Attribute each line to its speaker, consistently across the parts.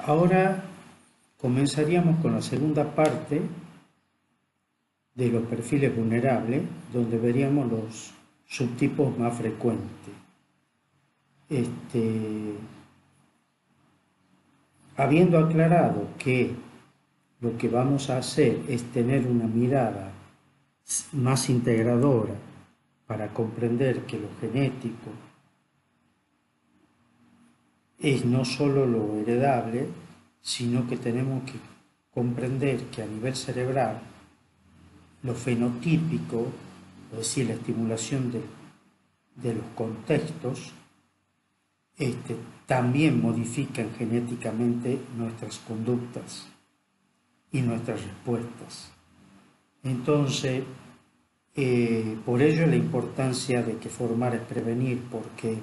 Speaker 1: Ahora comenzaríamos con la segunda parte de los perfiles vulnerables, donde veríamos los subtipos más frecuentes. Habiendo aclarado que lo que vamos a hacer es tener una mirada más integradora para comprender que lo genético es no solo lo heredable, sino que tenemos que comprender que a nivel cerebral lo fenotípico, es decir, la estimulación de los contextos, también modifican genéticamente nuestras conductas y nuestras respuestas. Entonces, por ello la importancia de que formar es prevenir, porque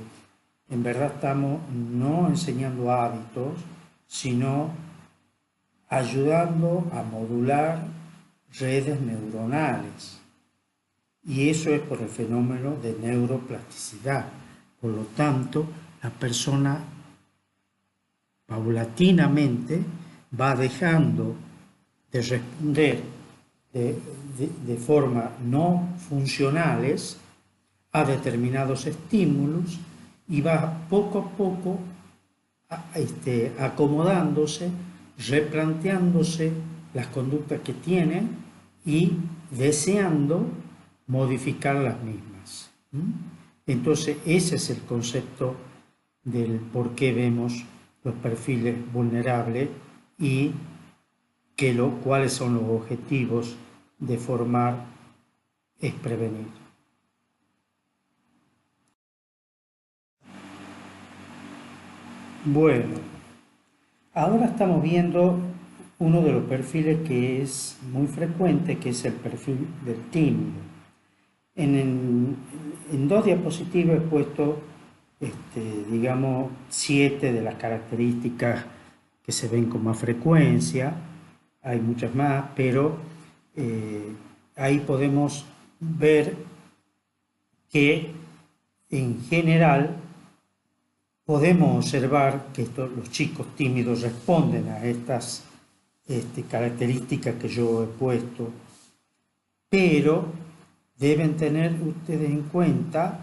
Speaker 1: en verdad estamos no enseñando hábitos, sino ayudando a modular redes neuronales. Y eso es por el fenómeno de neuroplasticidad. Por lo tanto, la persona paulatinamente va dejando de responder de forma no funcionales a determinados estímulos y va poco a poco acomodándose, replanteándose las conductas que tiene y deseando modificar las mismas. Entonces ese es el concepto del por qué vemos los perfiles vulnerables y cuáles son los objetivos de formar es prevenir. Bueno, ahora estamos viendo uno de los perfiles que es muy frecuente, que es el perfil del tímido. En dos diapositivas he puesto, digamos, 7 de las características que se ven con más frecuencia. Hay muchas más, pero ahí podemos ver que en general podemos observar que los chicos tímidos responden a estas características que yo he puesto, pero deben tener ustedes en cuenta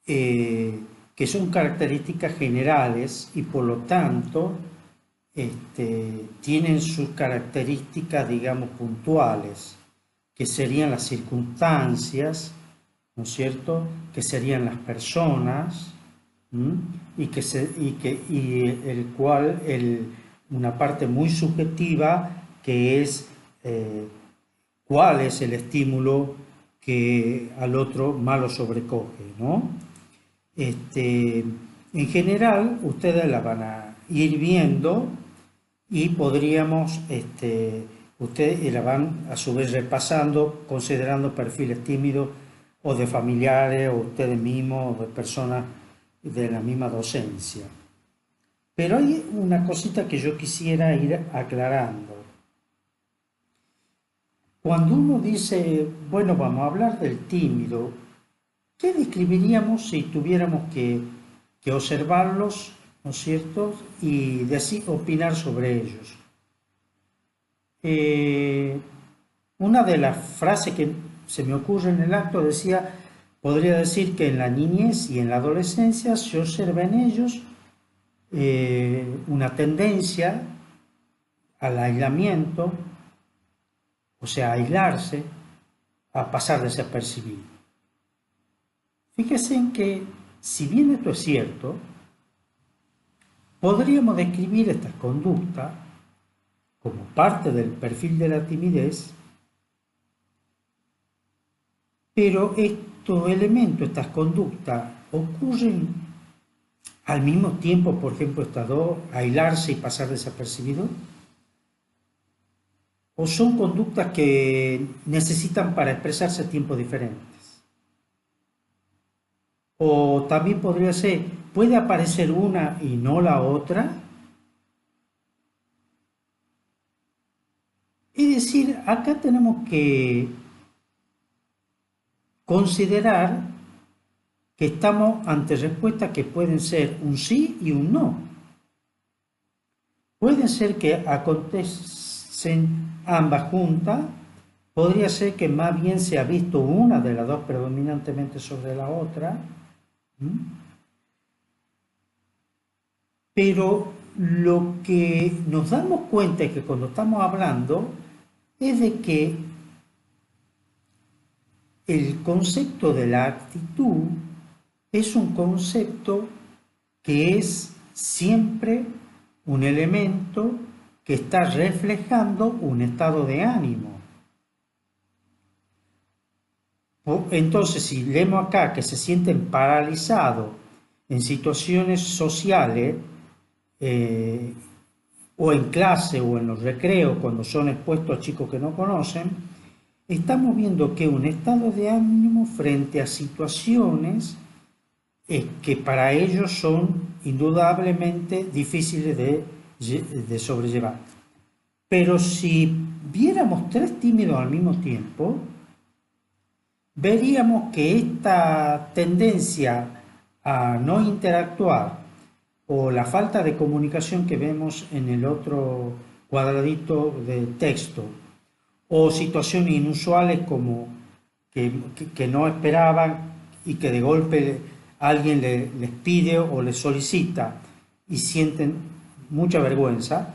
Speaker 1: que son características generales y por lo tanto tienen sus características, digamos, puntuales, que serían las circunstancias, ¿no es cierto?, que serían las personas, una parte muy subjetiva que es cuál es el estímulo que al otro más lo sobrecoge, ¿no? En general ustedes la van a ir viendo y podríamos, ustedes la van a su vez repasando, considerando perfiles tímidos o de familiares o ustedes mismos o de personas de la misma docencia. Pero hay una cosita que yo quisiera ir aclarando. Cuando uno dice, bueno, vamos a hablar del tímido, ¿qué describiríamos si tuviéramos que observarlos, ¿no es cierto?, y opinar sobre ellos? Una de las frases que se me ocurre en el acto podría decir que en la niñez y en la adolescencia se observa en ellos una tendencia al aislamiento, o sea, a aislarse, a pasar desapercibido. Fíjense en que, si bien esto es cierto, podríamos describir esta conducta como parte del perfil de la timidez, pero estos elementos, estas conductas, ocurren al mismo tiempo, por ejemplo, estas dos, aislarse y pasar desapercibido, o son conductas que necesitan para expresarse tiempos diferentes. O también podría ser, puede aparecer una y no la otra. Es decir, acá tenemos que considerar que estamos ante respuestas que pueden ser un sí y un no. Puede ser que acontecen ambas juntas, podría ser que más bien se ha visto una de las dos predominantemente sobre la otra, pero lo que nos damos cuenta es que cuando estamos hablando es de que el concepto de la actitud es un concepto que es siempre un elemento que está reflejando un estado de ánimo. Entonces, si leemos acá que se sienten paralizados en situaciones sociales, o en clase o en los recreos, cuando son expuestos a chicos que no conocen, estamos viendo que un estado de ánimo frente a situaciones que para ellos son indudablemente difíciles de sobrellevar. Pero si viéramos tres tímidos al mismo tiempo, veríamos que esta tendencia a no interactuar o la falta de comunicación que vemos en el otro cuadradito de texto, o situaciones inusuales como que no esperaban y que de golpe alguien les pide o les solicita y sienten mucha vergüenza,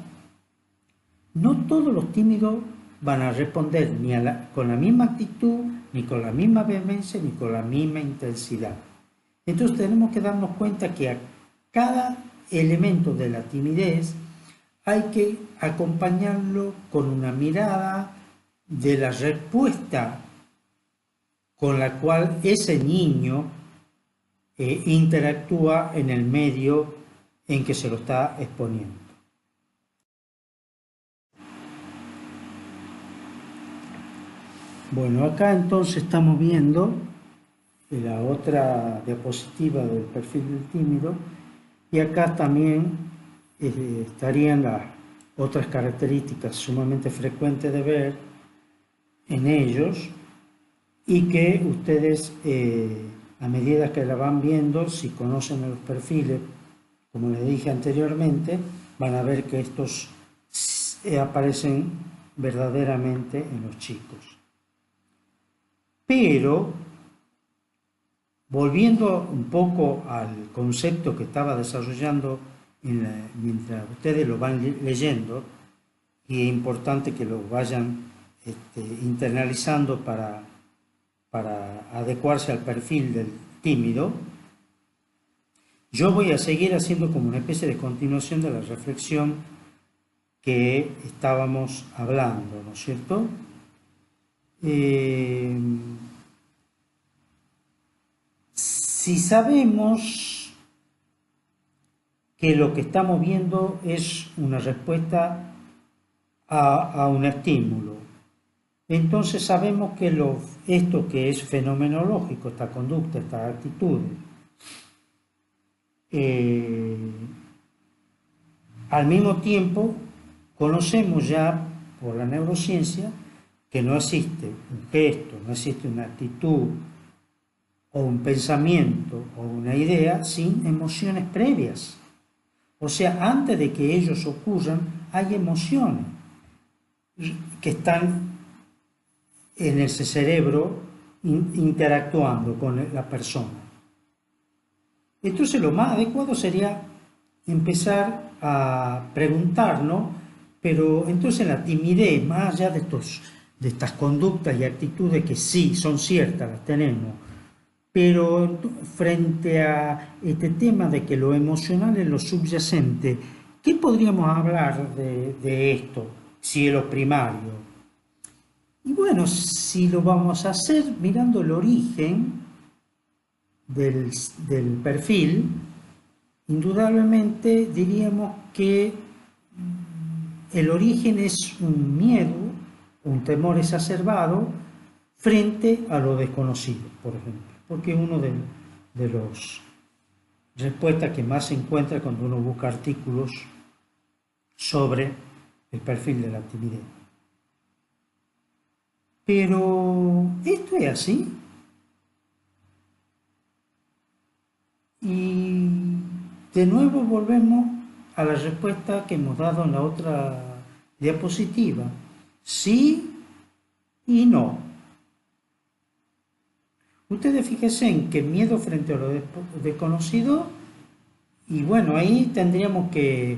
Speaker 1: no todos los tímidos van a responder ni con la misma actitud, ni con la misma vehemencia, ni con la misma intensidad. Entonces tenemos que darnos cuenta que a cada elemento de la timidez hay que acompañarlo con una mirada de la respuesta con la cual ese niño interactúa en el medio en que se lo está exponiendo. Bueno, acá entonces estamos viendo la otra diapositiva del perfil del tímido, y acá también estarían las otras características sumamente frecuentes de ver en ellos, y que ustedes a medida que la van viendo, si conocen los perfiles, como les dije anteriormente, van a ver que estos aparecen verdaderamente en los chicos. Pero, volviendo un poco al concepto que estaba desarrollando mientras ustedes lo van leyendo, y es importante que lo vayan internalizando para adecuarse al perfil del tímido, yo voy a seguir haciendo como una especie de continuación de la reflexión que estábamos hablando, ¿no es cierto? Si sabemos que lo que estamos viendo es una respuesta a un estímulo, entonces sabemos que esto que es fenomenológico, esta conducta, estas actitudes, al mismo tiempo conocemos ya por la neurociencia que no existe un gesto, no existe una actitud o un pensamiento o una idea sin emociones previas. O sea, antes de que ellos ocurran, hay emociones que están en ese cerebro interactuando con la persona. Entonces lo más adecuado sería empezar a preguntarnos, pero entonces la timidez, más allá de estas conductas y actitudes que sí son ciertas, las tenemos, pero frente a este tema de que lo emocional es lo subyacente, ¿qué podríamos hablar de esto, si es lo primario? Y bueno, si lo vamos a hacer mirando el origen del perfil, indudablemente diríamos que el origen es un miedo, un temor exacerbado frente a lo desconocido, por ejemplo, porque es uno de las respuestas que más se encuentra cuando uno busca artículos sobre el perfil de la timidez. Pero esto es así. Y de nuevo volvemos a la respuesta que hemos dado en la otra diapositiva. Sí y no. Ustedes fíjense en que miedo frente a lo desconocido, y bueno, ahí tendríamos que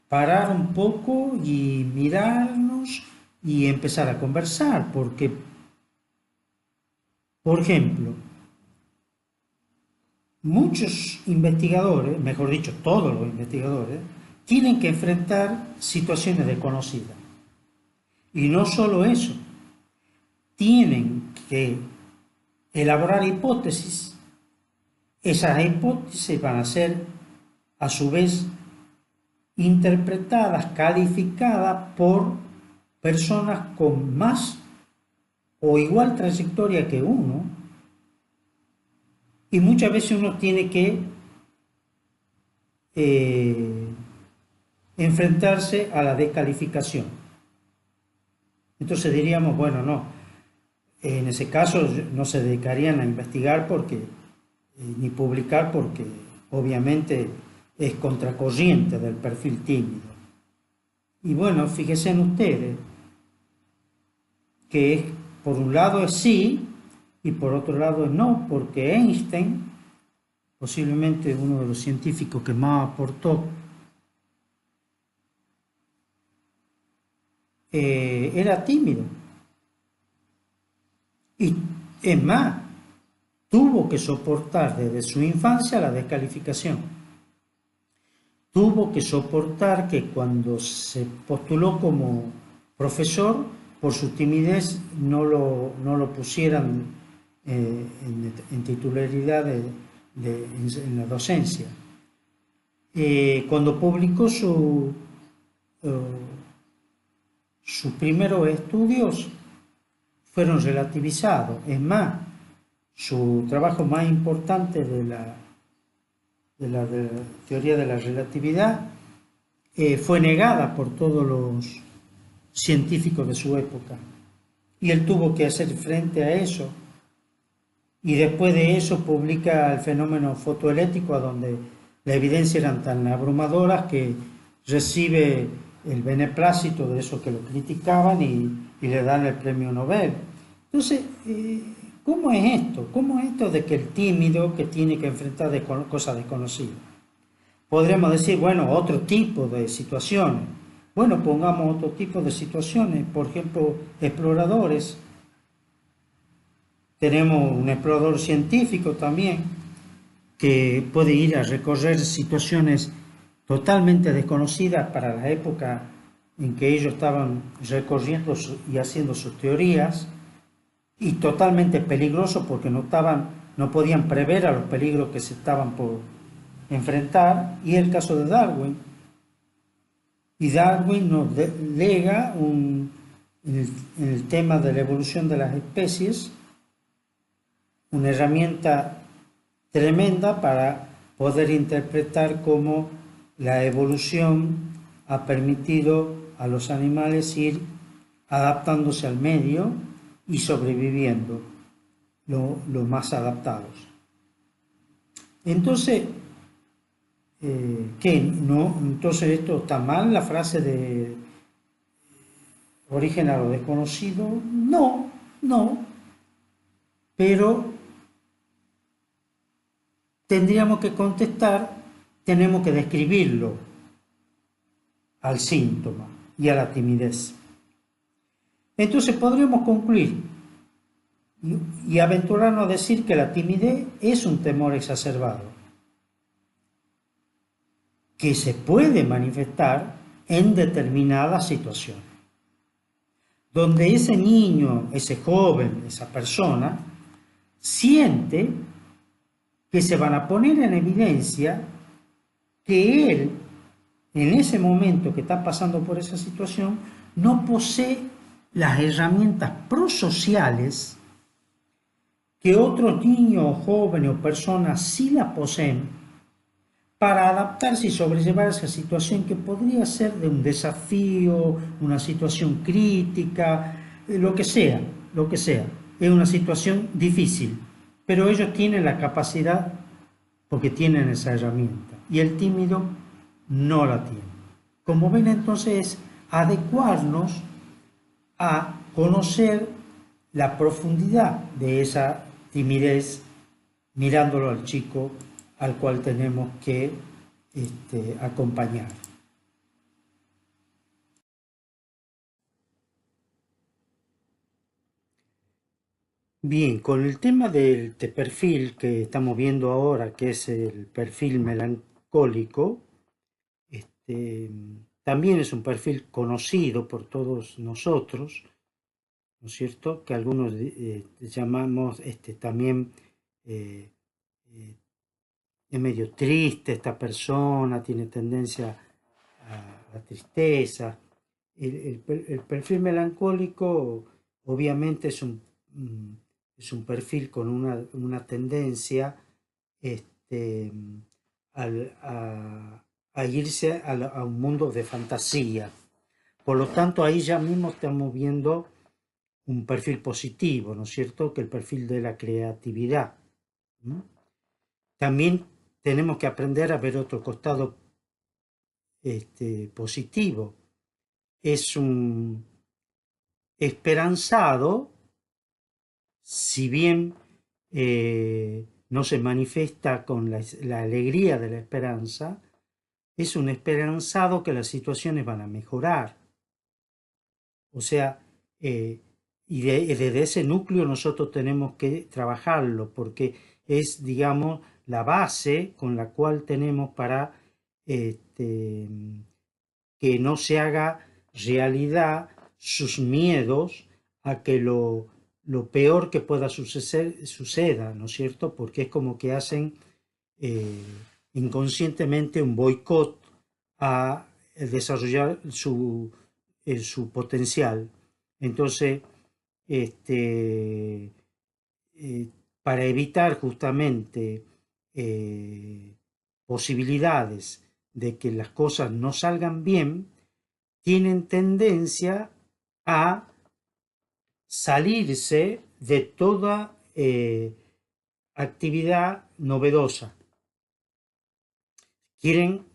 Speaker 1: parar un poco y mirarnos y empezar a conversar, porque, por ejemplo, muchos investigadores, mejor dicho, todos los investigadores, tienen que enfrentar situaciones desconocidas. Y no solo eso, tienen que elaborar hipótesis. Esas hipótesis van a ser, a su vez, interpretadas, calificadas por personas con más o igual trayectoria que uno, y muchas veces uno tiene que enfrentarse a la descalificación. Entonces diríamos, bueno, no, en ese caso no se dedicarían a investigar porque, ni publicar, porque obviamente es contracorriente del perfil tímido. Y bueno, fíjense en ustedes que por un lado es sí y por otro lado es no, porque Einstein, posiblemente uno de los científicos que más aportó, era tímido. Y es más, tuvo que soportar desde su infancia la descalificación. Tuvo que soportar que cuando se postuló como profesor, por su timidez no lo pusieran en titularidad en la docencia. Cuando publicó sus primeros estudios, fueron relativizados. Es más, su trabajo más importante de la teoría de la relatividad fue negada por todos los científicos de su época. Y él tuvo que hacer frente a eso. Y después de eso publica el fenómeno fotoeléctrico, donde las evidencias eran tan abrumadoras que recibe el beneplácito de esos que lo criticaban y le dan el premio Nobel. Entonces, ¿cómo es esto? ¿Cómo es esto de que el tímido que tiene que enfrentar cosas desconocidas? Podríamos decir, bueno, otro tipo de situaciones. Bueno, pongamos otro tipo de situaciones. Por ejemplo, exploradores. Tenemos un explorador científico también que puede ir a recorrer situaciones totalmente desconocidas para la época en que ellos estaban recorriendo y haciendo sus teorías, y totalmente peligroso porque no podían prever a los peligros que se estaban por enfrentar, y el caso de Darwin. Y Darwin nos lega en el tema de la evolución de las especies una herramienta tremenda para poder interpretar cómo la evolución ha permitido a los animales ir adaptándose al medio y sobreviviendo los más adaptados. Entonces, ¿qué? ¿No? Entonces, ¿esto está mal, la frase de origen a lo desconocido? No, no. Pero tendríamos que contestar, tenemos que describirlo al síntoma y a la timidez. Entonces podríamos concluir y aventurarnos a decir que la timidez es un temor exacerbado, que se puede manifestar en determinadas situaciones, donde ese niño, ese joven, esa persona, siente que se van a poner en evidencia que él, en ese momento que está pasando por esa situación, no posee las herramientas prosociales que otros niños, jóvenes o personas sí la poseen para adaptarse y sobrellevar esa situación, que podría ser de un desafío, una situación crítica, lo que sea, es una situación difícil, pero ellos tienen la capacidad porque tienen esa herramienta. Y el tímido no la tienen. Como ven, entonces, adecuarnos a conocer la profundidad de esa timidez mirándolo al chico al cual tenemos que acompañar. Bien, con el tema del perfil que estamos viendo ahora, que es el perfil melancólico, este, también es un perfil conocido por todos nosotros, ¿no es cierto? Que algunos llamamos también, eh, eh, es medio triste esta persona, tiene tendencia a la tristeza. El perfil melancólico obviamente es un perfil con una tendencia este, a irse a un mundo de fantasía. Por lo tanto, ahí ya mismo estamos viendo un perfil positivo, ¿no es cierto? Que el perfil de la creatividad. ¿Mm? También tenemos que aprender a ver otro costado positivo. Es un esperanzado, si bien no se manifiesta con la alegría de la esperanza, es un esperanzado que las situaciones van a mejorar. O sea, y desde ese núcleo nosotros tenemos que trabajarlo, porque es, digamos, la base con la cual tenemos para este, que no se haga realidad sus miedos a que lo peor que pueda suceda, ¿no es cierto? Porque es como que hacen eh, inconscientemente un boicot a desarrollar su potencial. Entonces, este, eh, para evitar justamente posibilidades de que las cosas no salgan bien, tienen tendencia a salirse de toda actividad novedosa. Quieren,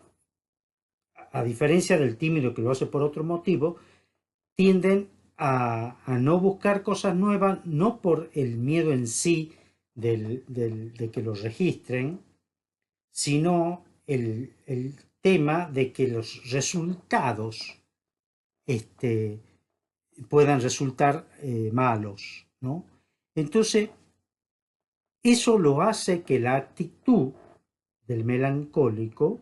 Speaker 1: a diferencia del tímido que lo hace por otro motivo, tienden a no buscar cosas nuevas, no por el miedo en sí de que los registren, sino el tema de que los resultados este, puedan resultar malos, ¿no? Entonces, eso lo hace que la actitud del melancólico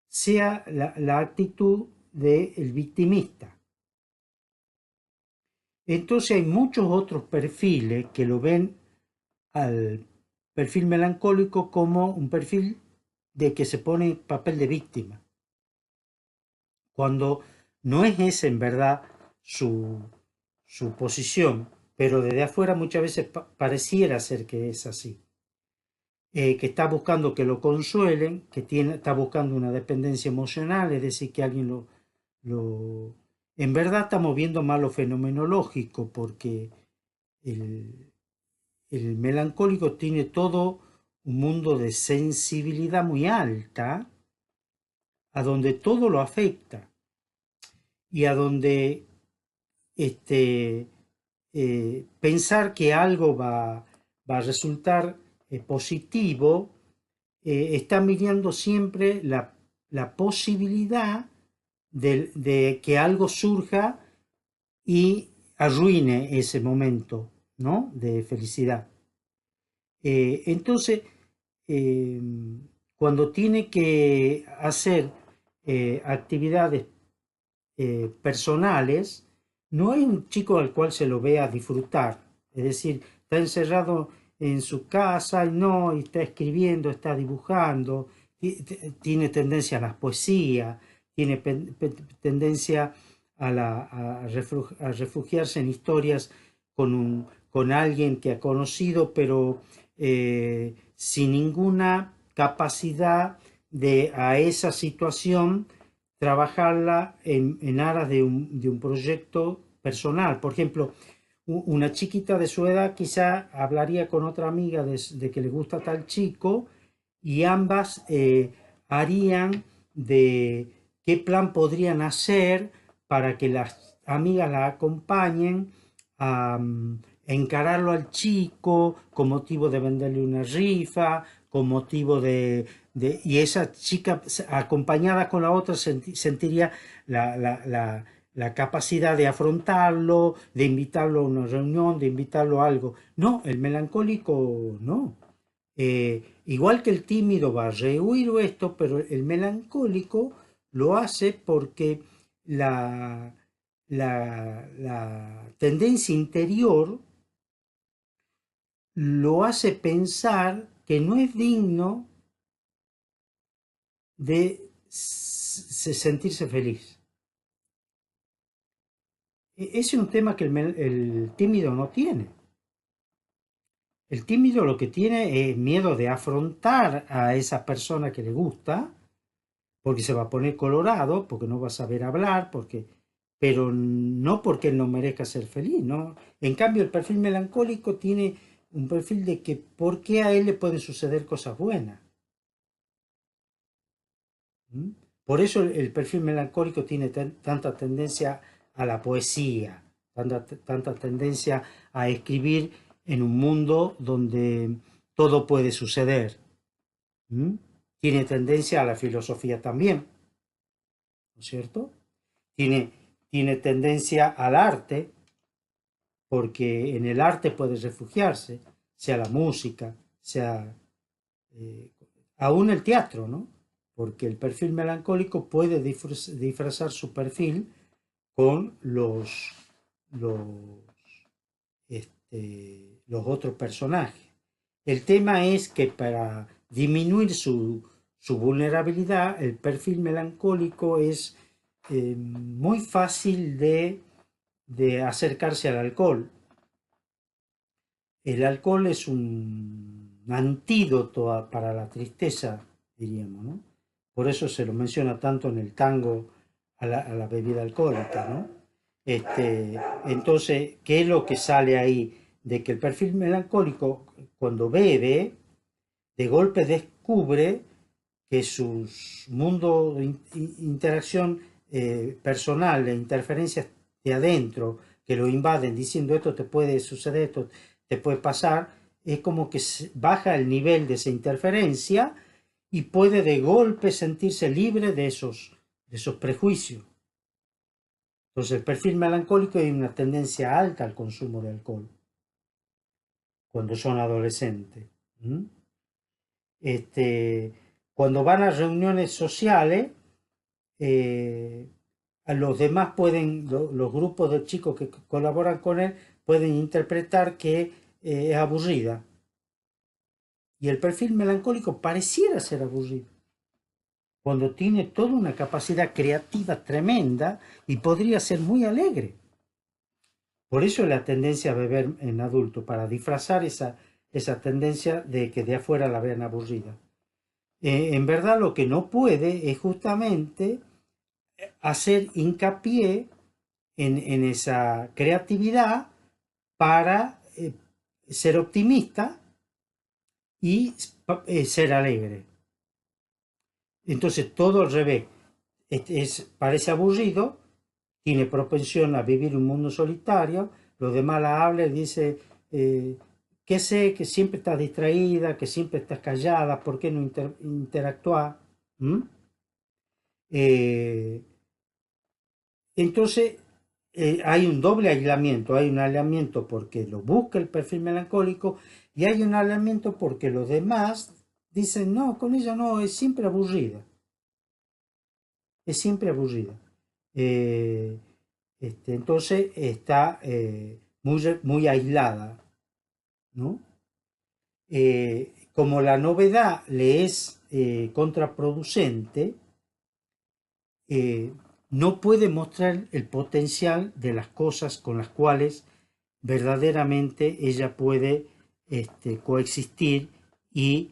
Speaker 1: sea la actitud del victimista. Entonces hay muchos otros perfiles que lo ven al perfil melancólico como un perfil de que se pone en papel de víctima, cuando no es esa en verdad su posición, pero desde afuera muchas veces pareciera ser que es así. Que está buscando que lo consuelen, que está buscando una dependencia emocional, es decir, que alguien lo... En verdad estamos viendo más lo fenomenológico, porque el, el melancólico tiene todo un mundo de sensibilidad muy alta, a donde todo lo afecta y a donde pensar que algo va a resultar positivo, está mirando siempre la posibilidad de que algo surja y arruine ese momento, ¿no? De felicidad. Entonces, eh, cuando tiene que hacer actividades personales, no hay un chico al cual se lo vea disfrutar. Es decir, está encerrado en su casa y no, y está escribiendo, está dibujando, tiene tendencia a la poesía, tiene tendencia a refugiarse en historias con alguien que ha conocido, pero sin ninguna capacidad de a esa situación trabajarla en aras de un proyecto personal. Por ejemplo, una chiquita de su edad quizá hablaría con otra amiga de que le gusta tal chico y ambas harían de qué plan podrían hacer para que las amigas la acompañen a encararlo al chico con motivo de venderle una rifa, con motivo y esa chica acompañada con la otra sentiría la capacidad de afrontarlo, de invitarlo a una reunión, de invitarlo a algo. No, el melancólico no. Igual que el tímido va a rehuir esto, pero el melancólico lo hace porque la tendencia interior lo hace pensar que no es digno de sentirse feliz. Ese es un tema que el tímido no tiene. El tímido lo que tiene es miedo de afrontar a esa persona que le gusta, porque se va a poner colorado, porque no va a saber hablar, pero no porque él no merezca ser feliz, ¿no? En cambio, el perfil melancólico tiene un perfil de que por qué a él le pueden suceder cosas buenas. ¿Mm? Por eso el perfil melancólico tiene tanta tendencia a la poesía, tanta tendencia a escribir en un mundo donde todo puede suceder. ¿Mm? Tiene tendencia a la filosofía también, ¿no es cierto? Tiene, tiene tendencia al arte, porque en el arte puede refugiarse, sea la música, sea eh, aún el teatro, ¿no? Porque el perfil melancólico puede disfrazar su perfil con los, los otros personajes. El tema es que para disminuir su vulnerabilidad, el perfil melancólico es muy fácil de acercarse al alcohol. El alcohol es un antídoto para la tristeza, diríamos, ¿no? Por eso se lo menciona tanto en el tango a la bebida alcohólica, ¿no? Entonces, ¿qué es lo que sale ahí? De que el perfil melancólico, cuando bebe, de golpe descubre que sus mundos de interacción personal, de interferencias de adentro, que lo invaden diciendo esto te puede suceder, esto te puede pasar, es como que baja el nivel de esa interferencia y puede de golpe sentirse libre de esos prejuicios. Entonces el perfil melancólico hay una tendencia alta al consumo de alcohol cuando son adolescentes. ¿Mm? Cuando van a reuniones sociales, eh, a los demás pueden, los grupos de chicos que colaboran con él, pueden interpretar que es aburrida. Y el perfil melancólico pareciera ser aburrido, cuando tiene toda una capacidad creativa tremenda y podría ser muy alegre. Por eso la tendencia a beber en adulto, para disfrazar esa tendencia de que de afuera la vean aburrida. En verdad lo que no puede es justamente hacer hincapié en esa creatividad para ser optimista y ser alegre. Entonces todo al revés. Parece aburrido, tiene propensión a vivir un mundo solitario, los demás la hablan y dice, que sé que siempre estás distraída, que siempre estás callada, ¿por qué no interactúas? ¿Mm? Eh, entonces hay un doble aislamiento, hay un aislamiento porque lo busca el perfil melancólico y hay un aislamiento porque los demás dicen, no, con ella no, es siempre aburrida, es siempre aburrida. Eh, entonces está muy aislada, ¿no? Como la novedad le es contraproducente, eh, no puede mostrar el potencial de las cosas con las cuales verdaderamente ella puede coexistir y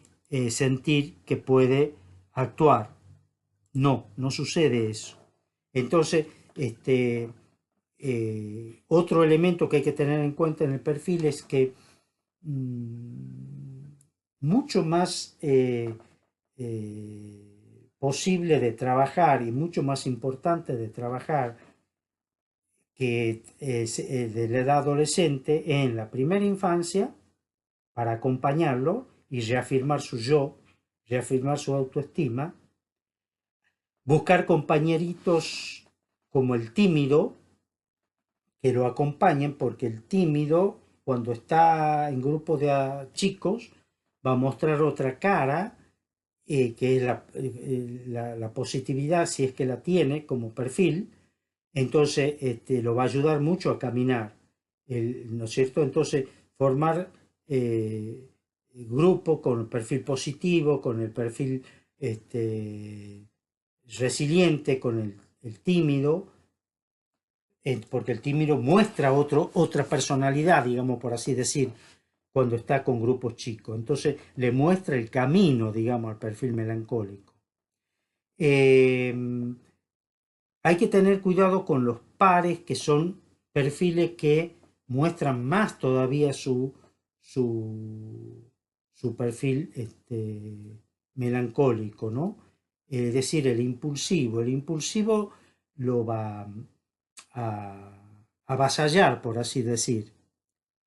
Speaker 1: sentir que puede actuar. No, no sucede eso. Entonces, otro elemento que hay que tener en cuenta en el perfil es que mucho más posible de trabajar y mucho más importante de trabajar que de la edad adolescente en la primera infancia para acompañarlo y reafirmar su yo, reafirmar su autoestima, buscar compañeritos como el tímido que lo acompañen, porque el tímido cuando está en grupo de chicos va a mostrar otra cara, que es la positividad, si es que la tiene como perfil. Entonces lo va a ayudar mucho a caminar, ¿no es cierto? Entonces formar grupo con el perfil positivo, con el perfil resiliente, con el tímido, porque el tímido muestra otra personalidad, digamos por así decir, cuando está con grupos chicos. Entonces le muestra el camino, digamos, al perfil melancólico. Eh, Hay que tener cuidado con los pares, que son perfiles que muestran más todavía su perfil melancólico, ¿no? Es decir, el impulsivo. El impulsivo lo va a avasallar, por así decir,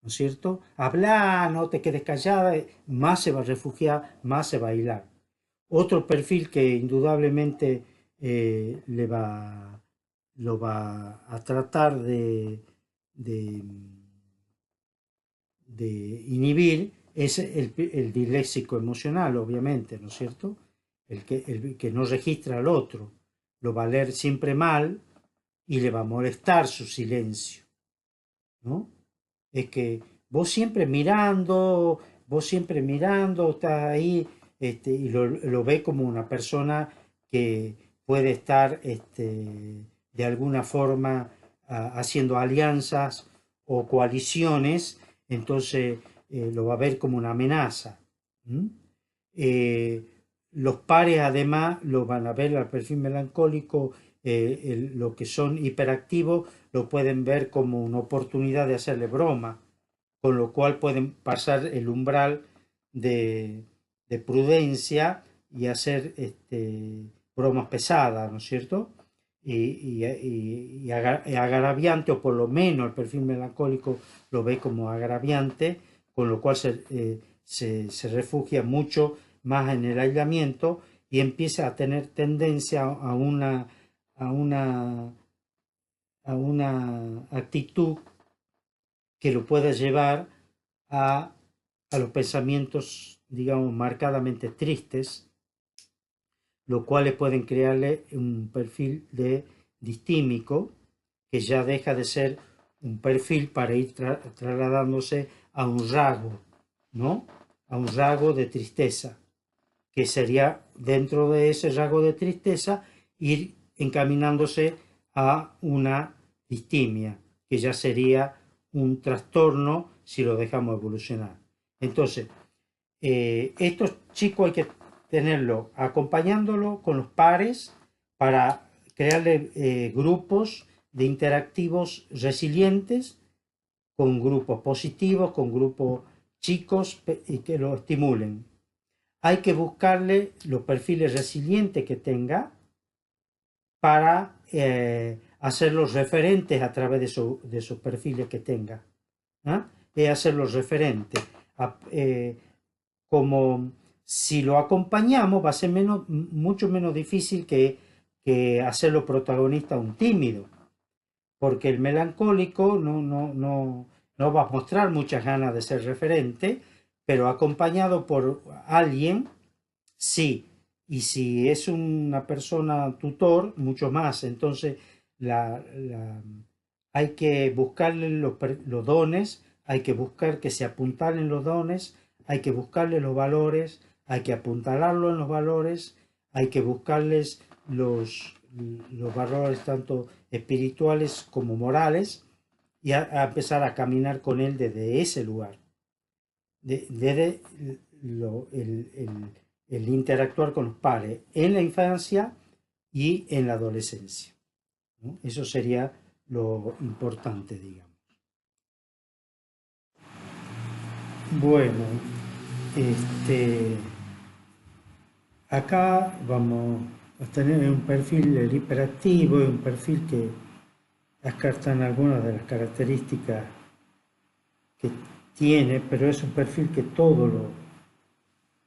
Speaker 1: ¿no es cierto? Habla, no te quedes callada, más se va a refugiar, más se va a aislar. Otro perfil que indudablemente le va, lo va a tratar de, de inhibir es el disléxico emocional, obviamente, ¿no es cierto? El que no registra al otro, lo va a leer siempre mal y le va a molestar su silencio, ¿no? Es que vos siempre mirando, estás ahí, y lo ve como una persona que puede estar de alguna forma haciendo alianzas o coaliciones, entonces lo va a ver como una amenaza. ¿Mm? Eh, los pares además lo van a ver al perfil melancólico, lo que son hiperactivos lo pueden ver como una oportunidad de hacerle broma, con lo cual pueden pasar el umbral de prudencia y hacer bromas pesadas, ¿no es cierto? Y agraviante, o por lo menos el perfil melancólico lo ve como agraviante, con lo cual se refugia mucho más en el aislamiento y empieza a tener tendencia a una, a una actitud que lo pueda llevar a, a los pensamientos, digamos, marcadamente tristes, lo cuales pueden crearle un perfil de distímico, que ya deja de ser un perfil para ir trasladándose a un rasgo, ¿no? A un rasgo de tristeza, que sería dentro de ese rasgo de tristeza ir encaminándose a una distimia, que ya sería un trastorno si lo dejamos evolucionar. Entonces, estos chicos hay que tenerlo acompañándolo con los pares para crearle grupos de interactivos resilientes, con grupos positivos, con grupos chicos y que lo estimulen. Hay que buscarle los perfiles resilientes que tenga para hacerlos referentes a través de esos perfiles que tenga. ¿Ah? Y hacerlos referentes. Como si lo acompañamos va a ser mucho menos difícil que hacerlo protagonista a un tímido, porque el melancólico no va a mostrar muchas ganas de ser referente, pero acompañado por alguien, sí. Y si es una persona tutor, mucho más. Entonces, hay que buscarle los dones, hay que buscar que se apuntalen los dones, hay que buscarle los valores, hay que apuntalarlo en los valores, hay que buscarles los valores tanto espirituales como morales, y a empezar a caminar con él desde ese lugar, desde el interactuar con los pares en la infancia y en la adolescencia, ¿no? Eso sería lo importante, digamos. Bueno, acá vamos a tener un perfil, el hiperactivo, es un perfil que acá están algunas de las características que tiene, pero es un perfil que todos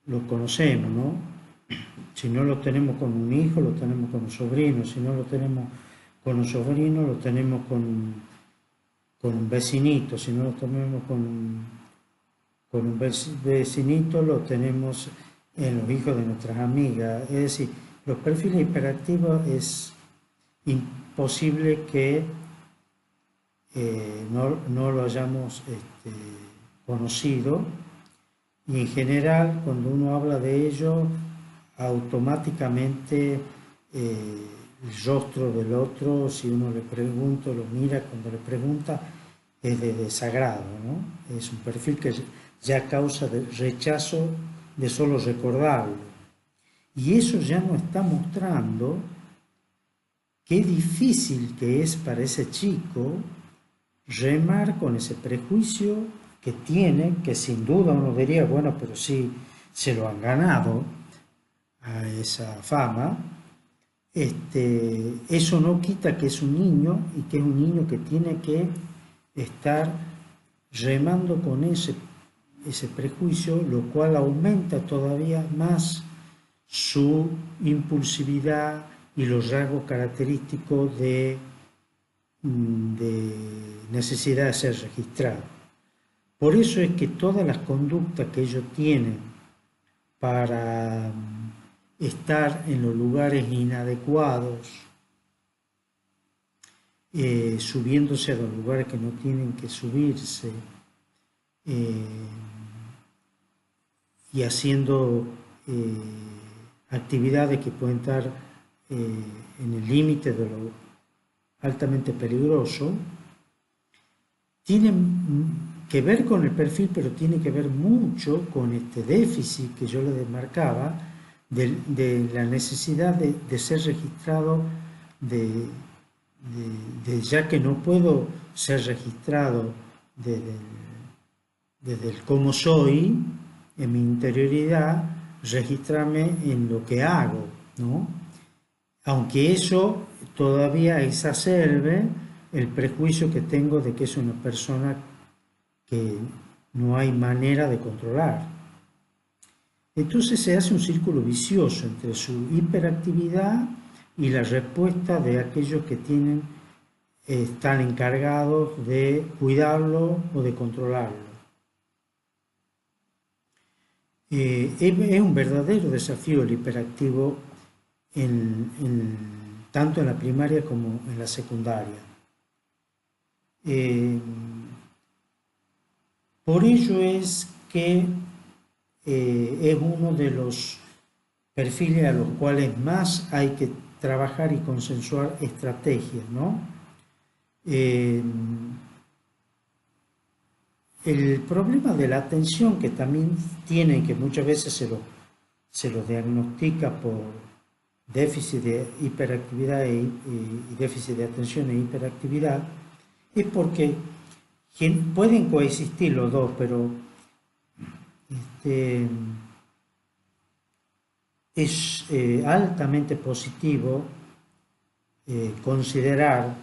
Speaker 1: lo conocemos, ¿no? Si no lo tenemos con un hijo, lo tenemos con un sobrino, si no lo tenemos con un sobrino, lo tenemos con un vecinito, si no lo tenemos con un vecinito, lo tenemos en los hijos de nuestras amigas. Es decir, los perfiles hiperactivos es imposible que no lo hayamos conocido, y en general cuando uno habla de ello automáticamente el rostro del otro, si uno le pregunta, lo mira, cuando le pregunta es de desagrado, ¿no? Es un perfil que ya causa rechazo de solo recordarlo, y eso ya nos está mostrando qué difícil que es para ese chico remar con ese prejuicio que tiene, que sin duda uno diría, bueno, pero sí se lo han ganado a esa fama. Eso no quita que es un niño, y que es un niño que tiene que estar remando con ese prejuicio, lo cual aumenta todavía más su impulsividad y los rasgos característicos de necesidad de ser registrado. Por eso es que todas las conductas que ellos tienen para estar en los lugares inadecuados, subiéndose a los lugares que no tienen que subirse, y haciendo actividades que pueden estar en el límite de lo altamente peligroso, tienen que ver con el perfil, pero tiene que ver mucho con este déficit que yo le demarcaba de la necesidad de ser registrado, ya que no puedo ser registrado desde el cómo soy, en mi interioridad, registrarme en lo que hago, ¿no? Aunque eso todavía exacerbe el prejuicio que tengo de que es una persona que no hay manera de controlar. Entonces se hace un círculo vicioso entre su hiperactividad y la respuesta de aquellos que están encargados de cuidarlo o de controlarlo. Es un verdadero desafío el hiperactivo tanto en la primaria como en la secundaria. Por ello es que es uno de los perfiles a los cuales más hay que trabajar y consensuar estrategias, ¿no? El problema de la atención que también tienen, que muchas veces se lo diagnostica por déficit de hiperactividad y déficit de atención e hiperactividad, es porque pueden coexistir los dos, pero es altamente positivo considerar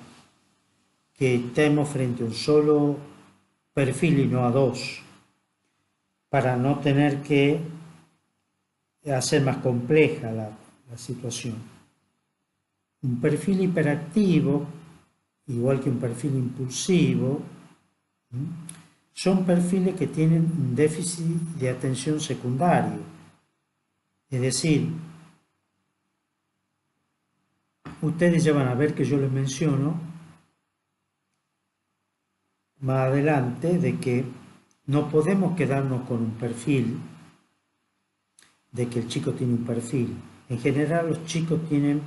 Speaker 1: que estemos frente a un solo perfil y no a dos, para no tener que hacer más compleja la situación. Un perfil hiperactivo, igual que un perfil impulsivo, son perfiles que tienen un déficit de atención secundario. Es decir, ustedes ya van a ver que yo les menciono más adelante de que no podemos quedarnos con un perfil, de que el chico tiene un perfil. En general los chicos tienen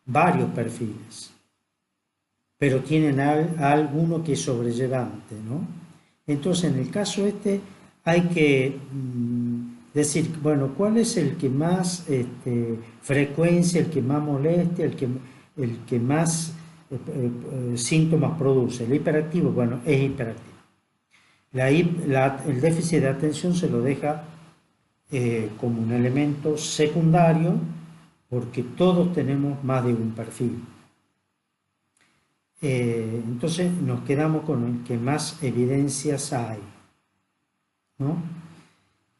Speaker 1: varios perfiles, pero tienen alguno que es sobrellevante, ¿no? Entonces, en el caso hay que decir, bueno, ¿cuál es el que más frecuencia, el que más molestia, el que más síntomas produce? El hiperactivo, bueno, es hiperactivo. El déficit de atención se lo deja como un elemento secundario porque todos tenemos más de un perfil. Entonces nos quedamos con el que más evidencias hay, ¿no?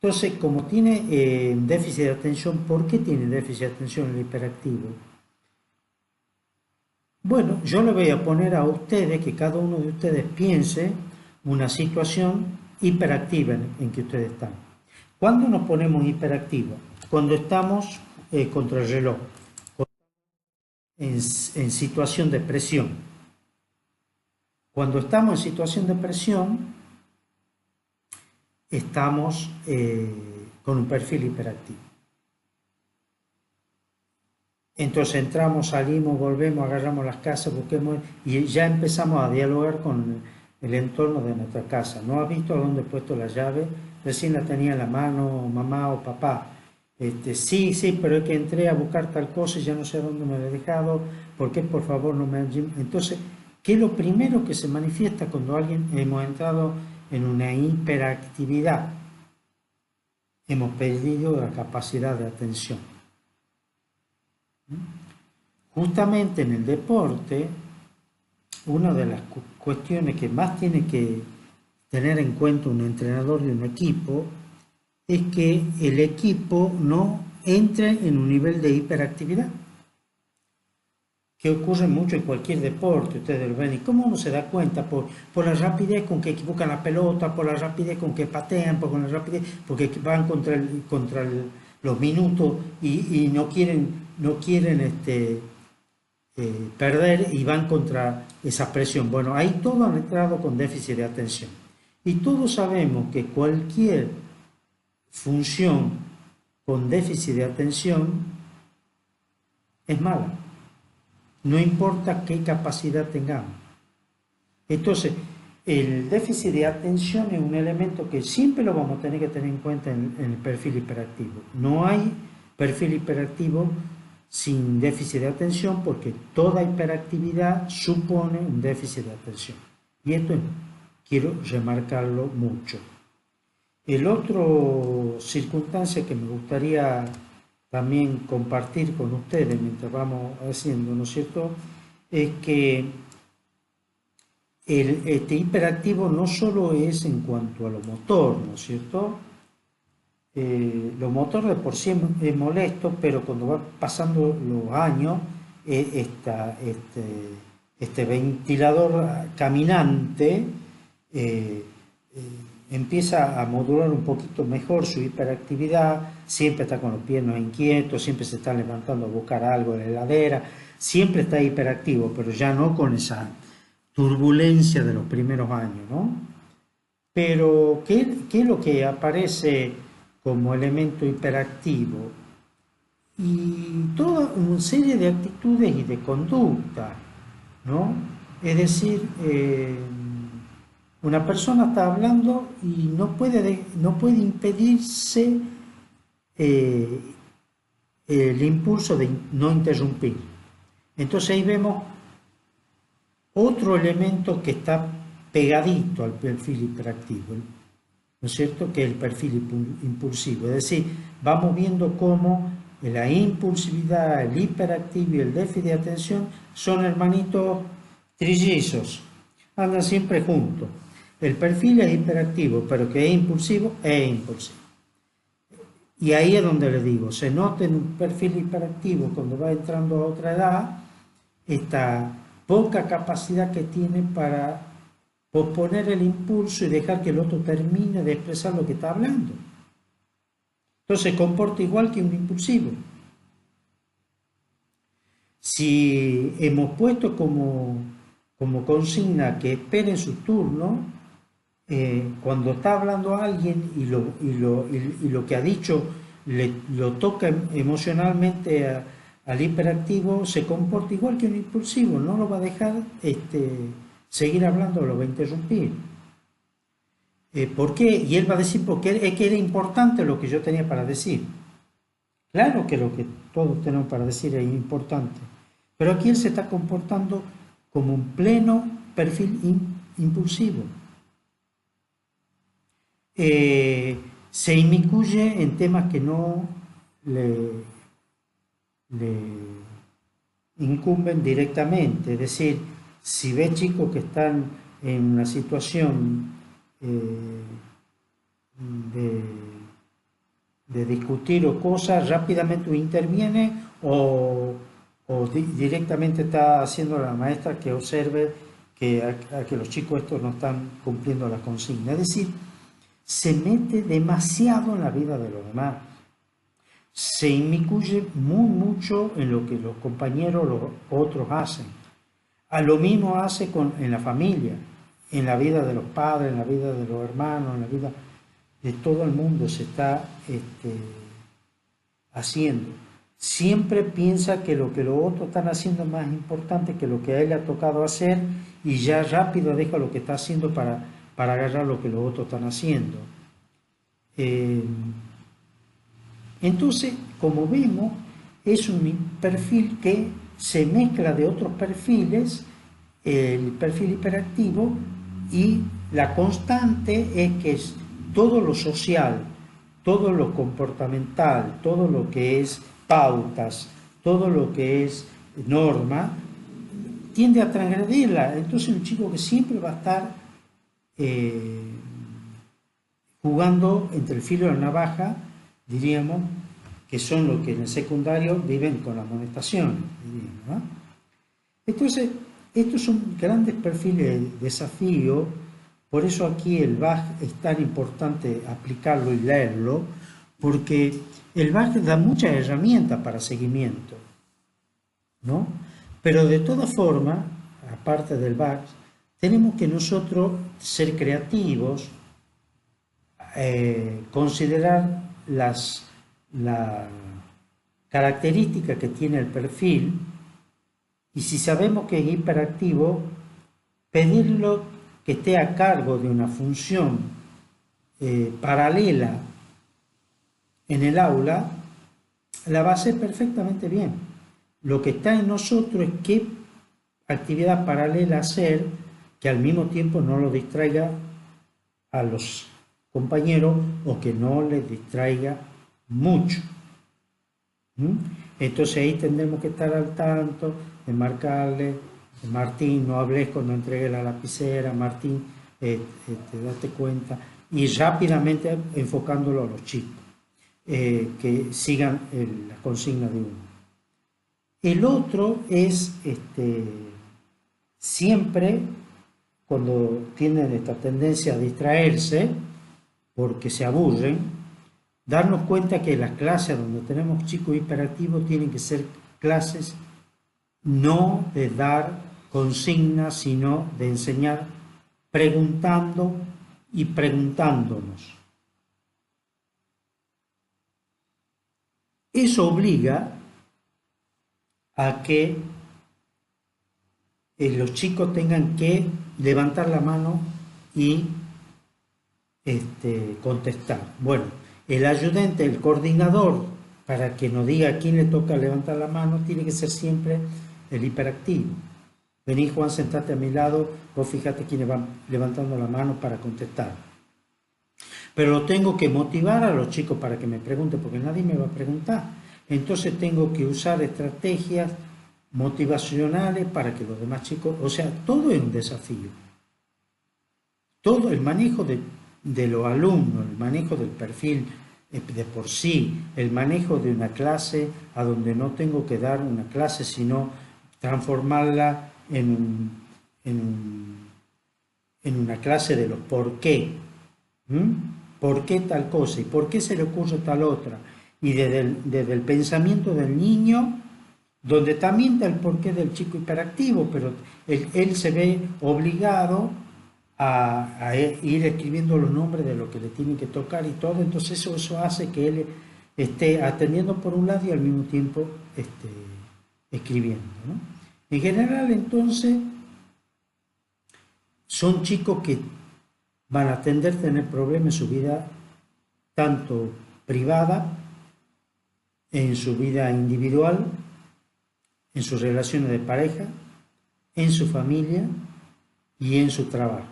Speaker 1: Entonces, como tiene déficit de atención, ¿por qué tiene déficit de atención el hiperactivo? Bueno, yo le voy a poner a ustedes, que cada uno de ustedes piense una situación hiperactiva en que ustedes están. ¿Cuándo nos ponemos hiperactivos? Cuando estamos contra el reloj, en situación de presión. Cuando estamos en situación de presión, estamos con un perfil hiperactivo. Entonces entramos, salimos, volvemos, agarramos las casas, busquemos y ya empezamos a dialogar con el entorno de nuestra casa. ¿No has visto a dónde he puesto la llave? Recién la tenía en la mano mamá o papá. Sí, sí, pero es que entré a buscar tal cosa y ya no sé dónde me la he dejado. ¿Por qué por favor no me... Entonces, ¿qué es lo primero que se manifiesta cuando alguien hemos entrado en una hiperactividad? Hemos perdido la capacidad de atención. Justamente en el deporte, una de las cuestiones que más tiene que tener en cuenta un entrenador de un equipo es que el equipo no entre en un nivel de hiperactividad, que ocurre mucho en cualquier deporte, ustedes lo ven, y cómo uno se da cuenta por la rapidez con que equivocan la pelota, por la rapidez con que patean, por la rapidez, porque van contra los minutos y no quieren perder y van contra esa presión. Bueno, ahí todos han entrado con déficit de atención. Y todos sabemos que cualquier función con déficit de atención es mala. No importa qué capacidad tengamos. Entonces, el déficit de atención es un elemento que siempre lo vamos a tener que tener en cuenta en el perfil hiperactivo. No hay perfil hiperactivo sin déficit de atención porque toda hiperactividad supone un déficit de atención. Y esto quiero remarcarlo mucho. El otro circunstancia que me gustaría también compartir con ustedes mientras vamos haciendo, ¿no es cierto?, es que este hiperactivo no solo es en cuanto a lo motor, ¿no es cierto? Lo motor de por sí es molesto, pero cuando va pasando los años, este ventilador caminante empieza a modular un poquito mejor su hiperactividad, siempre está con los pies inquietos, siempre se está levantando a buscar algo de la heladera, siempre está hiperactivo, pero ya no con esa turbulencia de los primeros años, ¿no? Pero, ¿qué es lo que aparece como elemento hiperactivo? Y toda una serie de actitudes y de conducta, ¿no? Es decir, una persona está hablando y no puede impedirse el impulso de no interrumpir. Entonces ahí vemos otro elemento que está pegadito al perfil hiperactivo, ¿no es cierto?, que es el perfil impulsivo. Es decir, vamos viendo cómo la impulsividad, el hiperactivo y el déficit de atención son hermanitos trillizos, andan siempre juntos. El perfil es hiperactivo, pero que es impulsivo, es impulsivo. Y ahí es donde le digo, se nota en un perfil hiperactivo cuando va entrando a otra edad, esta poca capacidad que tiene para posponer el impulso y dejar que el otro termine de expresar lo que está hablando. Entonces se comporta igual que un impulsivo. Si hemos puesto como consigna que esperen su turno, cuando está hablando a alguien y lo que ha dicho lo toca emocionalmente al hiperactivo, se comporta igual que un impulsivo, no lo va a dejar seguir hablando, lo va a interrumpir. ¿Por qué? Y él va a decir, porque es que era importante lo que yo tenía para decir. Claro que lo que todos tenemos para decir es importante, pero aquí él se está comportando como un pleno perfil impulsivo. Se inmiscuye en temas que no le le incumben directamente. Es decir, si ves chicos que están en una situación de, de discutir o cosas, rápidamente interviene o directamente está haciendo la maestra que observe que los chicos estos no están cumpliendo la consigna. Es decir, se mete demasiado en la vida de los demás, se inmiscuye mucho en lo que los compañeros, los otros hacen. A lo mismo hace en la familia, en la vida de los padres, en la vida de los hermanos, en la vida de todo el mundo se está haciendo. Siempre piensa que lo que los otros están haciendo es más importante que lo que a él le ha tocado hacer y ya rápido deja lo que está haciendo para agarrar lo que los otros están haciendo. Entonces, como vemos, es un perfil que se mezcla de otros perfiles, el perfil hiperactivo, y la constante es que es todo lo social, todo lo comportamental, todo lo que es pautas, todo lo que es norma, tiende a transgredirla. Entonces un chico que siempre va a estar jugando entre el filo y la navaja, diríamos, que son los que en el secundario viven con la amonestación, diríamos, ¿no? Entonces, estos son grandes perfiles de desafío, por eso aquí el BAG es tan importante aplicarlo y leerlo, porque el BAG da muchas herramientas para seguimiento, ¿no? Pero de todas formas, aparte del BAG, tenemos que nosotros ser creativos, considerar las características que tiene el perfil, y si sabemos que es hiperactivo, pedirlo que esté a cargo de una función paralela en el aula, la va a hacer perfectamente bien. Lo que está en nosotros es qué actividad paralela hacer que al mismo tiempo no lo distraiga a los compañeros o que no les distraiga mucho. Entonces ahí tendremos que estar al tanto de marcarle: Martín, no hables cuando entregue la lapicera, Martín, date cuenta, y rápidamente enfocándolo a los chicos, que sigan la consigna de uno. El otro es siempre, cuando tienen esta tendencia a distraerse porque se aburren, darnos cuenta que las clases donde tenemos chicos hiperactivos tienen que ser clases no de dar consignas, sino de enseñar preguntando y preguntándonos. Eso obliga a que los chicos tengan que levantar la mano y contestar. Bueno, el ayudante, el coordinador, para que nos diga a quién le toca levantar la mano, tiene que ser siempre el hiperactivo. Vení, Juan, sentate a mi lado, vos fíjate quiénes van levantando la mano para contestar. Pero lo tengo que motivar a los chicos para que me pregunten, porque nadie me va a preguntar. Entonces tengo que usar estrategias motivacionales para que los demás chicos, o sea, todo es un desafío. Todo el manejo de los alumnos, el manejo del perfil de por sí, el manejo de una clase a donde no tengo que dar una clase, sino transformarla en una clase de los por qué. ¿Por qué tal cosa? ¿Y por qué se le ocurre tal otra? Y desde el pensamiento del niño, donde también está el porqué del chico hiperactivo, pero él se ve obligado a ir escribiendo los nombres de lo que le tiene que tocar y todo. Entonces eso hace que él esté atendiendo por un lado y al mismo tiempo escribiendo, ¿no? En general, entonces, son chicos que van a tender a tener problemas en su vida, tanto privada, en su vida individual, en sus relaciones de pareja, en su familia y en su trabajo.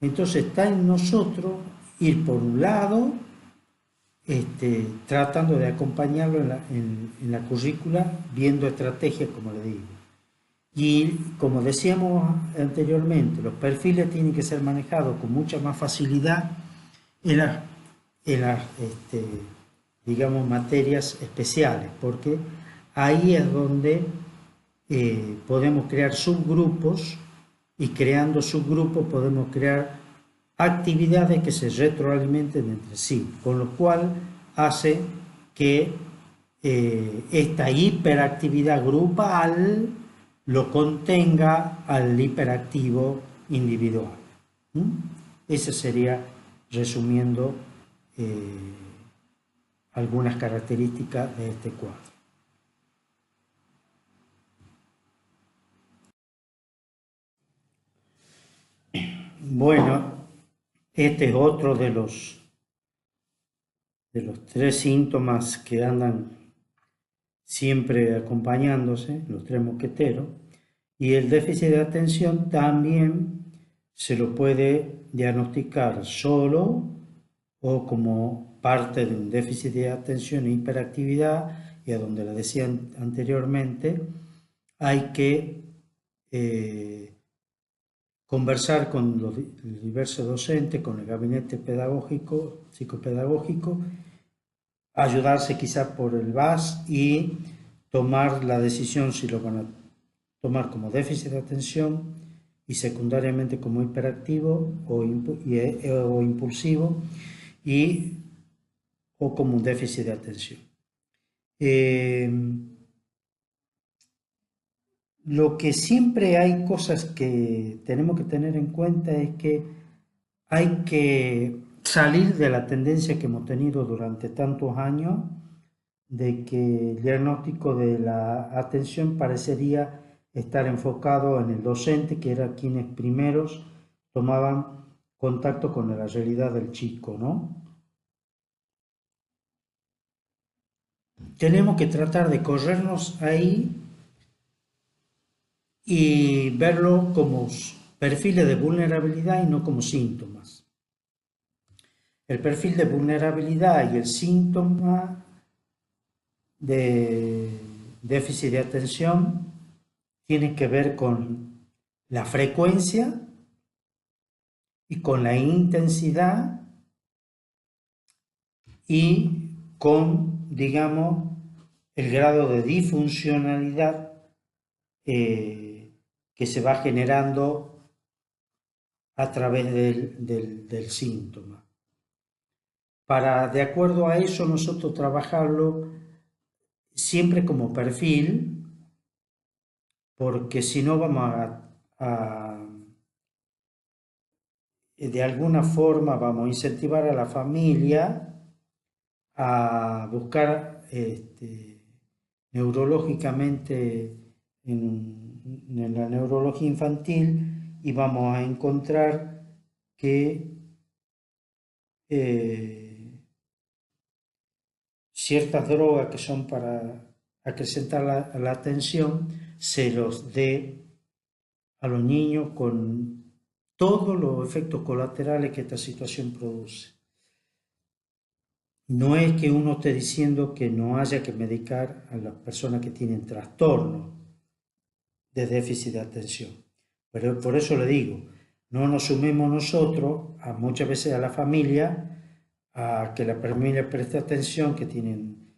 Speaker 1: Entonces está en nosotros ir por un lado tratando de acompañarlo en la currícula, viendo estrategias, como le digo. Y como decíamos anteriormente, los perfiles tienen que ser manejados con mucha más facilidad en las digamos, materias especiales, porque ahí es donde podemos crear subgrupos, y creando subgrupos podemos crear actividades que se retroalimenten entre sí, con lo cual hace que esta hiperactividad grupal lo contenga al hiperactivo individual. Ese sería, resumiendo, algunas características de este cuadro. Bueno, este es otro de los tres síntomas que andan siempre acompañándose, los tres mosqueteros, y el déficit de atención también se lo puede diagnosticar solo o como parte de un déficit de atención e hiperactividad, y a donde le decía anteriormente, hay que conversar con los diversos docentes, con el gabinete pedagógico, psicopedagógico, ayudarse quizás por el VAS y tomar la decisión si lo van a tomar como déficit de atención y secundariamente como hiperactivo o impulsivo o como un déficit de atención. Lo que siempre hay cosas que tenemos que tener en cuenta es que hay que salir de la tendencia que hemos tenido durante tantos años de que el diagnóstico de la atención parecería estar enfocado en el docente, que era quienes primeros tomaban contacto con la realidad del chico, ¿no? Tenemos que tratar de corrernos ahí y verlo como perfiles de vulnerabilidad y no como síntomas. El perfil de vulnerabilidad y el síntoma de déficit de atención tienen que ver con la frecuencia y con la intensidad y con, digamos, el grado de disfuncionalidad que se va generando a través del síntoma. Para, de acuerdo a eso, nosotros trabajarlo siempre como perfil, porque si no vamos de alguna forma vamos a incentivar a la familia a buscar neurológicamente en la neurología infantil, y vamos a encontrar que ciertas drogas que son para acrecentar la atención se los dé a los niños con todos los efectos colaterales que esta situación produce. No es que uno esté diciendo que no haya que medicar a las personas que tienen trastorno de déficit de atención, pero por eso le digo, no nos sumemos nosotros muchas veces a la familia, a que la familia preste atención, que tienen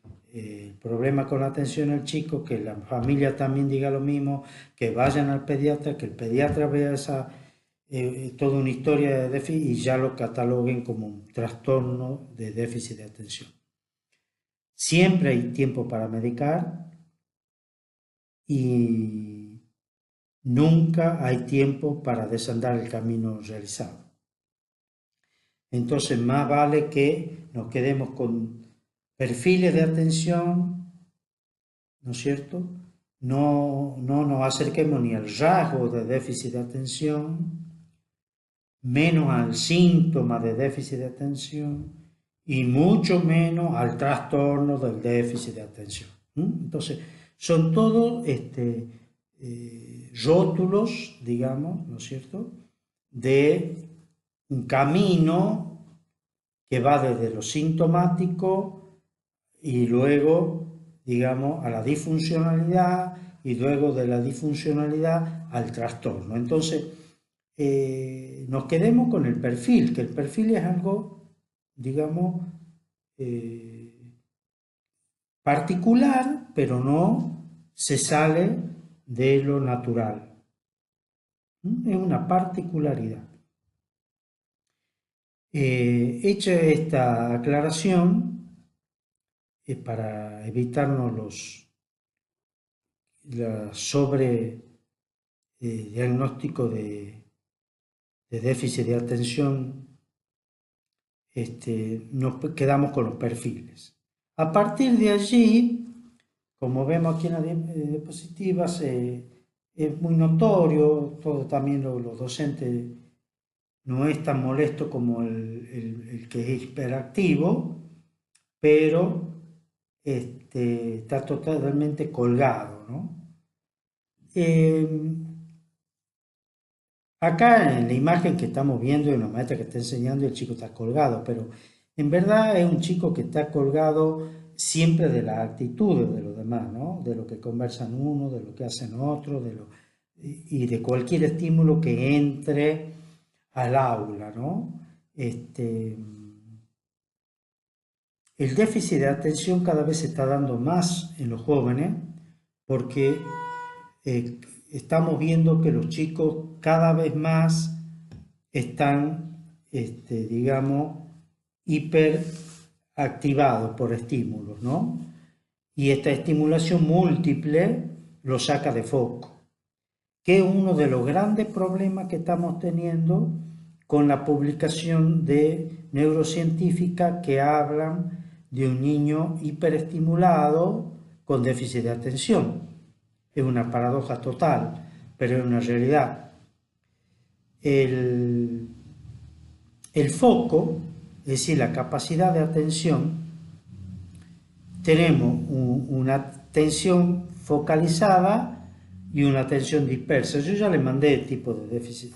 Speaker 1: problemas con la atención al chico, que la familia también diga lo mismo, que vayan al pediatra, que el pediatra vea toda una historia de déficit y ya lo cataloguen como un trastorno de déficit de atención. Siempre hay tiempo para medicar y nunca hay tiempo para desandar el camino realizado. Entonces, más vale que nos quedemos con perfiles de atención, ¿no es cierto? No nos acerquemos ni al rasgo de déficit de atención, menos al síntoma de déficit de atención y mucho menos al trastorno del déficit de atención. Entonces, son todos rótulos, digamos, ¿no es cierto?, de un camino que va desde lo sintomático y luego, digamos, a la disfuncionalidad y luego de la disfuncionalidad al trastorno. Entonces, nos quedemos con el perfil, que el perfil es algo, digamos, particular, pero no se sale de lo natural. Es una particularidad. Hecha esta aclaración, para evitarnos la sobre diagnóstico de déficit de atención, nos quedamos con los perfiles. A partir de allí, como vemos aquí en las diapositivas, es muy notorio, todo también los docentes no es tan molesto como el que es hiperactivo, pero está totalmente colgado, ¿no? Acá en la imagen que estamos viendo hay una maestra que está enseñando y el chico está colgado, pero en verdad es un chico que está colgado siempre de las actitudes de los demás, ¿no? De lo que conversan uno, de lo que hacen otros, y de cualquier estímulo que entre al aula, ¿no? El déficit de atención cada vez se está dando más en los jóvenes porque estamos viendo que los chicos cada vez más están, digamos, hiperactivados por estímulos, ¿no? Y esta estimulación múltiple lo saca de foco, que es uno de los grandes problemas que estamos teniendo con la publicación de neurocientíficas que hablan de un niño hiperestimulado con déficit de atención. Es una paradoja total, pero es una realidad. El foco, es decir, la capacidad de atención, tenemos una atención focalizada y una atención dispersa. Yo ya les mandé el tipo de déficit,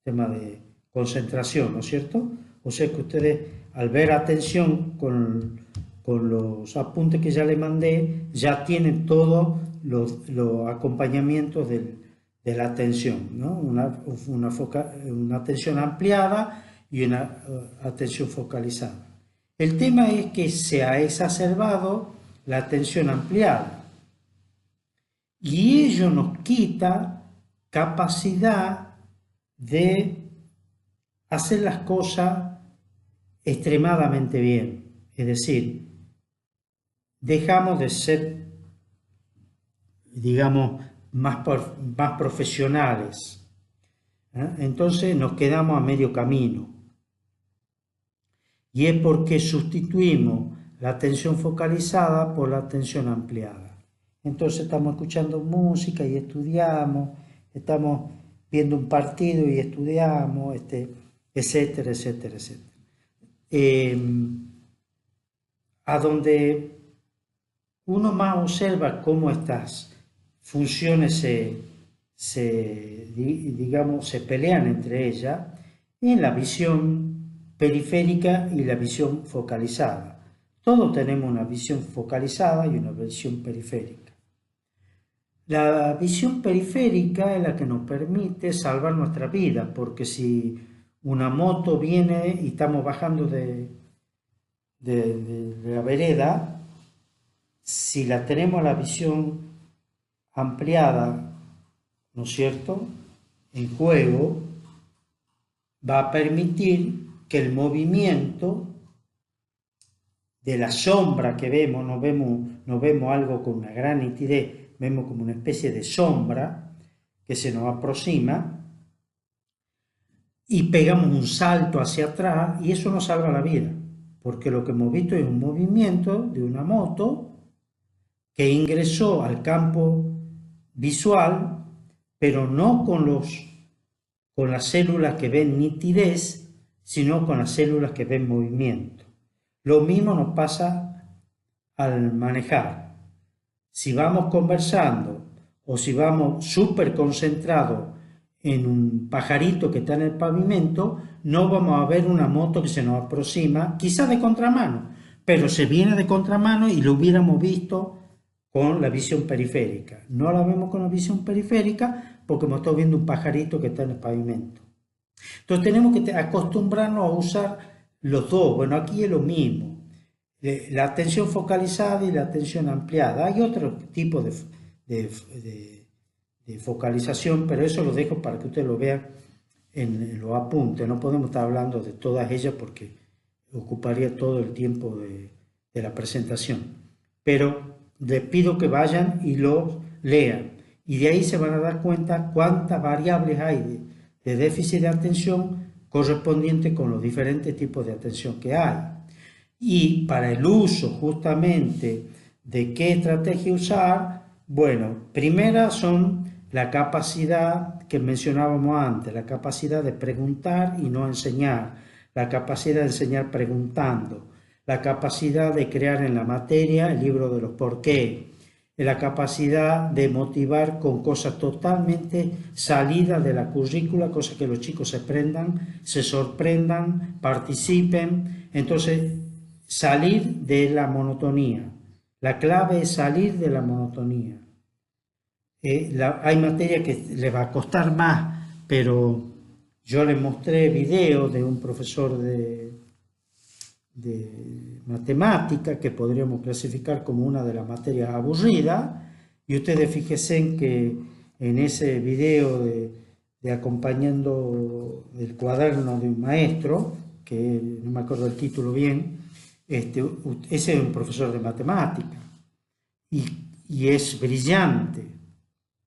Speaker 1: tema de concentración, ¿no es cierto? O sea que ustedes, al ver atención con los apuntes que ya les mandé, ya tienen todos los acompañamientos de la atención, ¿no? Una atención ampliada y una atención focalizada. El tema es que se ha exacerbado la atención ampliada y ello nos quita capacidad de hacer las cosas extremadamente bien. Es decir, dejamos de ser, digamos, más profesionales. Entonces nos quedamos a medio camino. Y es porque sustituimos la atención focalizada por la atención ampliada. Entonces estamos escuchando música y estudiamos, estamos viendo un partido y estudiamos, etcétera, etcétera, etcétera. A donde uno más observa cómo estas funciones se pelean entre ellas en la visión periférica y la visión focalizada. Todos tenemos una visión focalizada y una visión periférica. La visión periférica es la que nos permite salvar nuestra vida, porque si una moto viene y estamos bajando de la vereda, si la tenemos la visión ampliada, ¿no es cierto?, en juego, va a permitir que el movimiento de la sombra que vemos, no vemos algo con una gran nitidez, vemos como una especie de sombra que se nos aproxima y pegamos un salto hacia atrás y eso nos salva la vida, porque lo que hemos visto es un movimiento de una moto que ingresó al campo visual, pero no con las células que ven nitidez, sino con las células que ven movimiento. Lo mismo nos pasa al manejar. Si vamos conversando o si vamos súper concentrados en un pajarito que está en el pavimento, no vamos a ver una moto que se nos aproxima, quizá de contramano, pero se viene de contramano y lo hubiéramos visto con la visión periférica. No la vemos con la visión periférica porque hemos estado viendo un pajarito que está en el pavimento. Entonces tenemos que acostumbrarnos a usar los dos. Bueno, aquí es lo mismo. La atención focalizada y la atención ampliada. Hay otro tipo de, de focalización, pero eso lo dejo para que ustedes lo vean en los apuntes. No podemos estar hablando de todas ellas porque ocuparía todo el tiempo de la presentación. Pero les pido que vayan y lo lean. Y de ahí se van a dar cuenta cuántas variables hay de déficit de atención correspondiente con los diferentes tipos de atención que hay. Y para el uso justamente de qué estrategia usar, bueno, primera son la capacidad que mencionábamos antes, la capacidad de preguntar y no enseñar, la capacidad de enseñar preguntando, la capacidad de crear en la materia el libro de los por qué, la capacidad de motivar con cosas totalmente salidas de la currícula, cosas que los chicos se aprendan, se sorprendan, participen. Entonces, salir de la monotonía. La clave es salir de la monotonía. Hay materia que les va a costar más, pero yo les mostré videos de un profesor de matemática que podríamos clasificar como una de las materias aburridas, y ustedes fíjense en que en ese video de acompañando el cuaderno de un maestro, que no me acuerdo el título bien, ese es un profesor de matemática y, y es brillante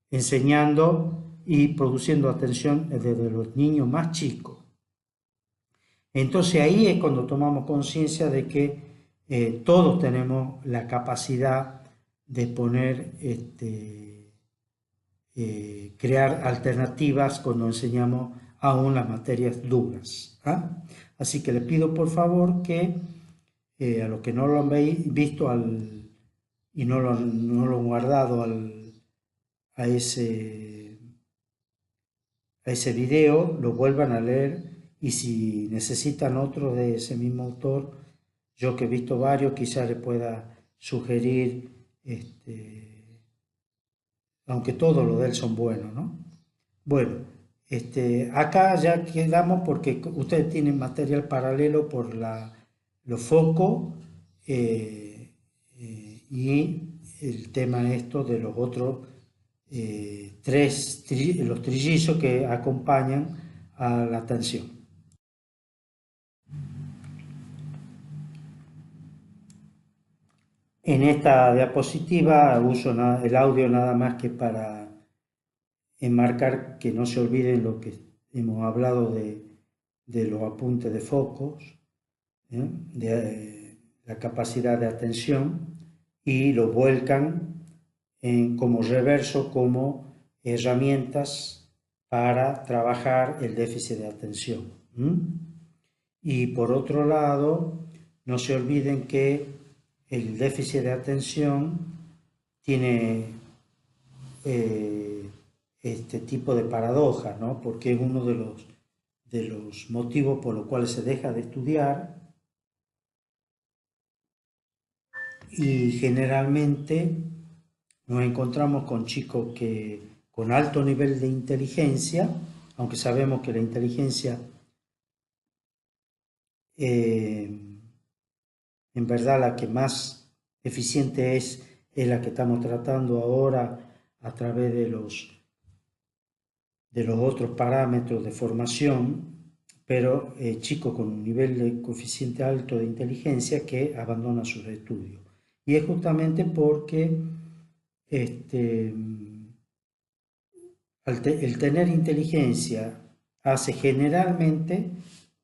Speaker 1: enseñando y produciendo atención desde los niños más chicos. Entonces ahí es cuando tomamos conciencia de que todos tenemos la capacidad de poner, crear alternativas cuando enseñamos aún las materias duras. ¿Ah? Así que les pido por favor que a los que no lo han visto y no lo han guardado a ese video, lo vuelvan a leer, y si necesitan otro de ese mismo autor, yo que he visto varios, quizá le pueda sugerir, aunque todos los de él son buenos, ¿no? Bueno, acá ya quedamos porque ustedes tienen material paralelo por los focos y el tema esto de los otros los trillizos que acompañan a la atención. En esta diapositiva uso el audio nada más que para enmarcar que no se olviden lo que hemos hablado de los apuntes de focos, de la capacidad de atención, y lo vuelcan como reverso, como herramientas para trabajar el déficit de atención. Y por otro lado, no se olviden que el déficit de atención tiene este tipo de paradoja, ¿no? Porque es uno de los motivos por los cuales se deja de estudiar, y generalmente nos encontramos con chicos que con alto nivel de inteligencia, aunque sabemos que la inteligencia en verdad la que más eficiente es la que estamos tratando ahora a través de los otros parámetros de formación, pero chicos con un nivel de coeficiente alto de inteligencia que abandonan sus estudios. Y es justamente porque el tener inteligencia hace generalmente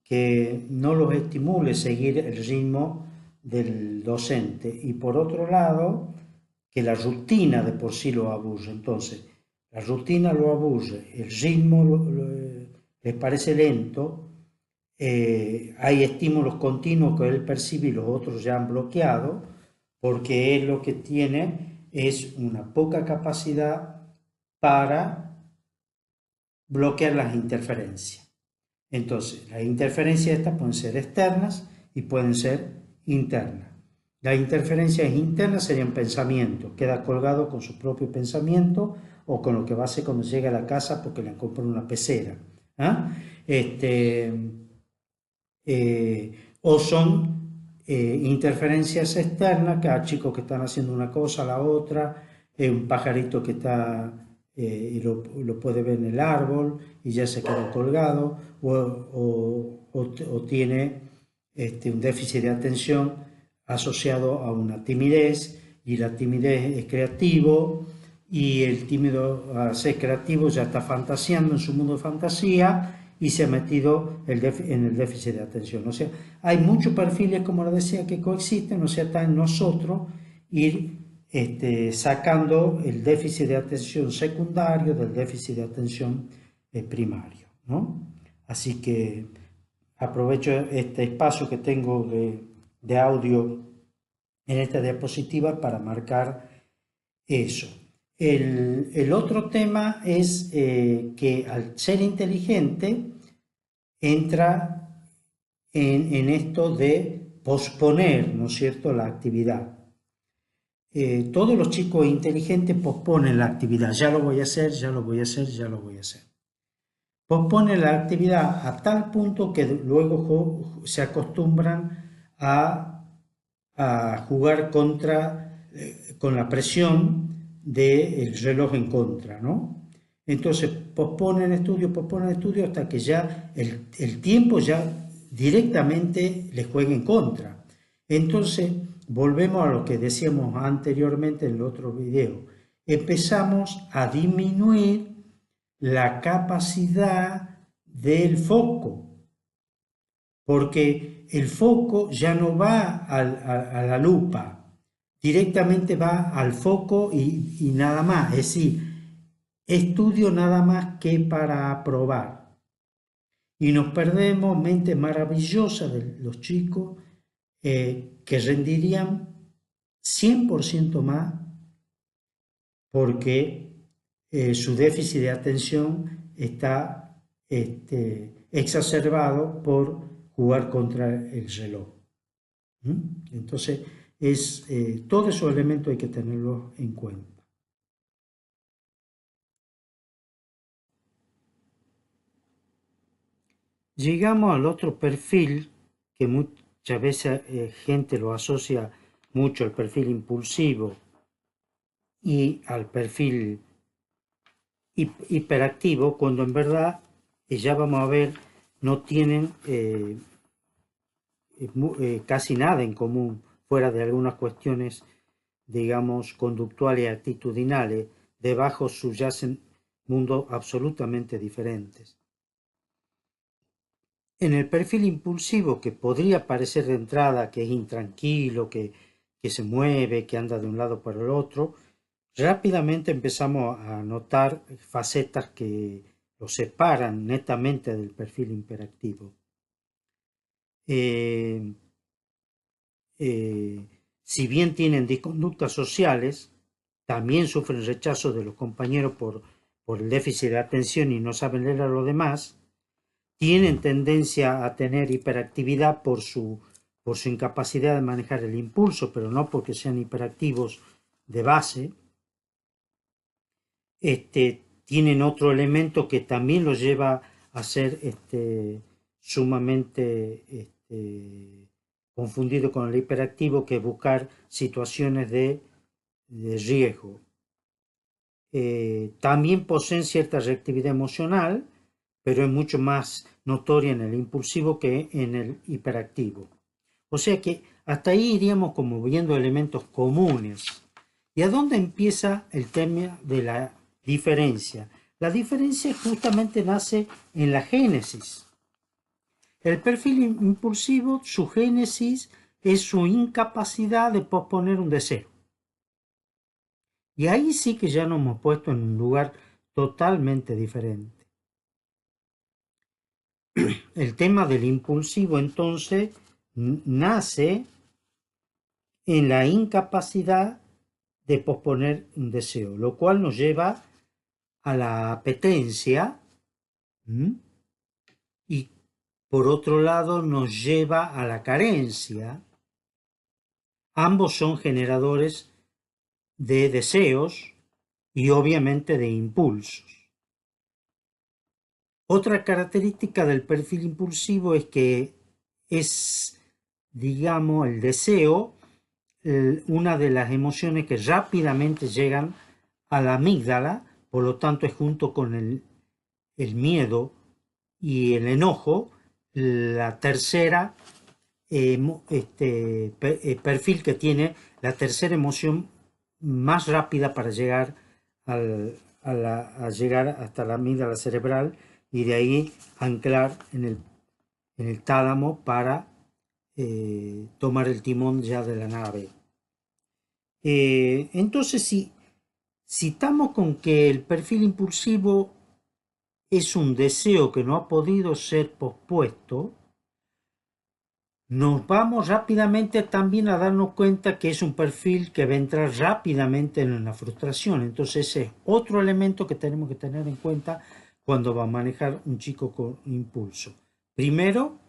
Speaker 1: que no los estimule seguir el ritmo del docente, y por otro lado que la rutina de por sí lo aburre. Entonces la rutina lo aburre, el ritmo les parece lento, hay estímulos continuos que él percibe y los otros ya han bloqueado, porque él lo que tiene es una poca capacidad para bloquear las interferencias. Entonces, las interferencias estas pueden ser externas y pueden ser internas. Las interferencias internas serían pensamientos, queda colgado con su propio pensamiento o con lo que va a hacer cuando llega a la casa porque le han comprado una pecera. ¿Ah? O son interferencias externas, que hay chicos que están haciendo una cosa, la otra, un pajarito que está y lo puede ver en el árbol y ya se quedó colgado, o tiene un déficit de atención asociado a una timidez, y la timidez es creativo, y el tímido al ser creativo ya está fantaseando en su mundo de fantasía y se ha metido en el déficit de atención. O sea, hay muchos perfiles, como lo decía, que coexisten, o sea, está en nosotros ir sacando el déficit de atención secundario del déficit de atención primario, ¿no? Así que aprovecho este espacio que tengo de audio en esta diapositiva para marcar eso. El otro tema es que al ser inteligente entra en esto de posponer, ¿no es cierto?, la actividad. Todos los chicos inteligentes posponen la actividad, ya lo voy a hacer, ya lo voy a hacer, ya lo voy a hacer. Posponen la actividad a tal punto que luego se acostumbran a jugar con la presión del reloj en contra, ¿no? Entonces posponen estudio hasta que ya el tiempo ya directamente les juega en contra. Entonces volvemos a lo que decíamos anteriormente en el otro video. Empezamos a disminuir la capacidad del foco, porque el foco ya no va a la lupa, directamente va al foco y nada más, es decir, estudio nada más que para aprobar. Y nos perdemos mentes maravillosas de los chicos que rendirían 100% más porque su déficit de atención está exacerbado por jugar contra el reloj. Entonces, todos esos elementos hay que tenerlos en cuenta. Llegamos al otro perfil que muchas veces gente lo asocia mucho al perfil impulsivo y al perfil hiperactivo, cuando en verdad, ya vamos a ver, no tienen casi nada en común, fuera de algunas cuestiones, digamos, conductuales y actitudinales. Debajo subyacen mundos absolutamente diferentes. En el perfil impulsivo, que podría parecer de entrada que es intranquilo, que se mueve, que anda de un lado para el otro, rápidamente empezamos a notar facetas que lo separan netamente del perfil hiperactivo. Si bien tienen disconductas sociales, también sufren rechazo de los compañeros por el déficit de atención y no saben leer a los demás. Tienen tendencia a tener hiperactividad por su incapacidad de manejar el impulso, pero no porque sean hiperactivos de base. Tienen otro elemento que también los lleva a ser sumamente confundido con el hiperactivo, que es buscar situaciones de riesgo. También poseen cierta reactividad emocional, pero es mucho más notoria en el impulsivo que en el hiperactivo. O sea que hasta ahí iríamos como viendo elementos comunes. ¿Y a dónde empieza el tema de la diferencia? La diferencia justamente nace en la génesis. El perfil impulsivo, su génesis es su incapacidad de posponer un deseo. Y ahí sí que ya nos hemos puesto en un lugar totalmente diferente. El tema del impulsivo entonces nace en la incapacidad de posponer un deseo, lo cual nos lleva a la apetencia, ¿Mm? Y por otro lado nos lleva a la carencia. Ambos son generadores de deseos y obviamente de impulsos. Otra característica del perfil impulsivo es que es, digamos, el deseo, una de las emociones que rápidamente llegan a la amígdala, por lo tanto es junto con el miedo y el enojo, la tercera perfil que tiene la tercera emoción más rápida para llegar a llegar hasta la amígdala cerebral y de ahí anclar en el tálamo para tomar el timón ya de la nave. Entonces, si estamos con que el perfil impulsivo es un deseo que no ha podido ser pospuesto, nos vamos rápidamente también a darnos cuenta que es un perfil que va a entrar rápidamente en la frustración. Entonces ese es otro elemento que tenemos que tener en cuenta cuando va a manejar un chico con impulso. Primero,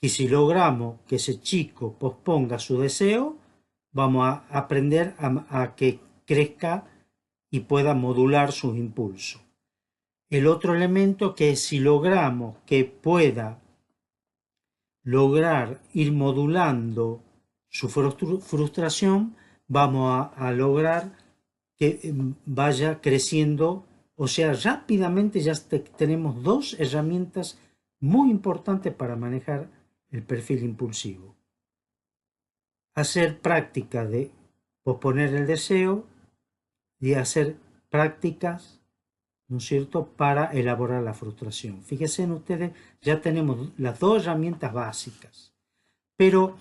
Speaker 1: que si logramos que ese chico posponga su deseo, vamos a aprender a que crezca y pueda modular sus impulsos. El otro elemento que es si logramos que pueda lograr ir modulando su frustración, vamos a lograr que vaya creciendo, o sea, rápidamente ya tenemos dos herramientas muy importantes para manejar el perfil impulsivo. Hacer práctica de posponer el deseo y hacer prácticas, ¿no es cierto?, para elaborar la frustración. Fíjense en ustedes, ya tenemos las dos herramientas básicas. Pero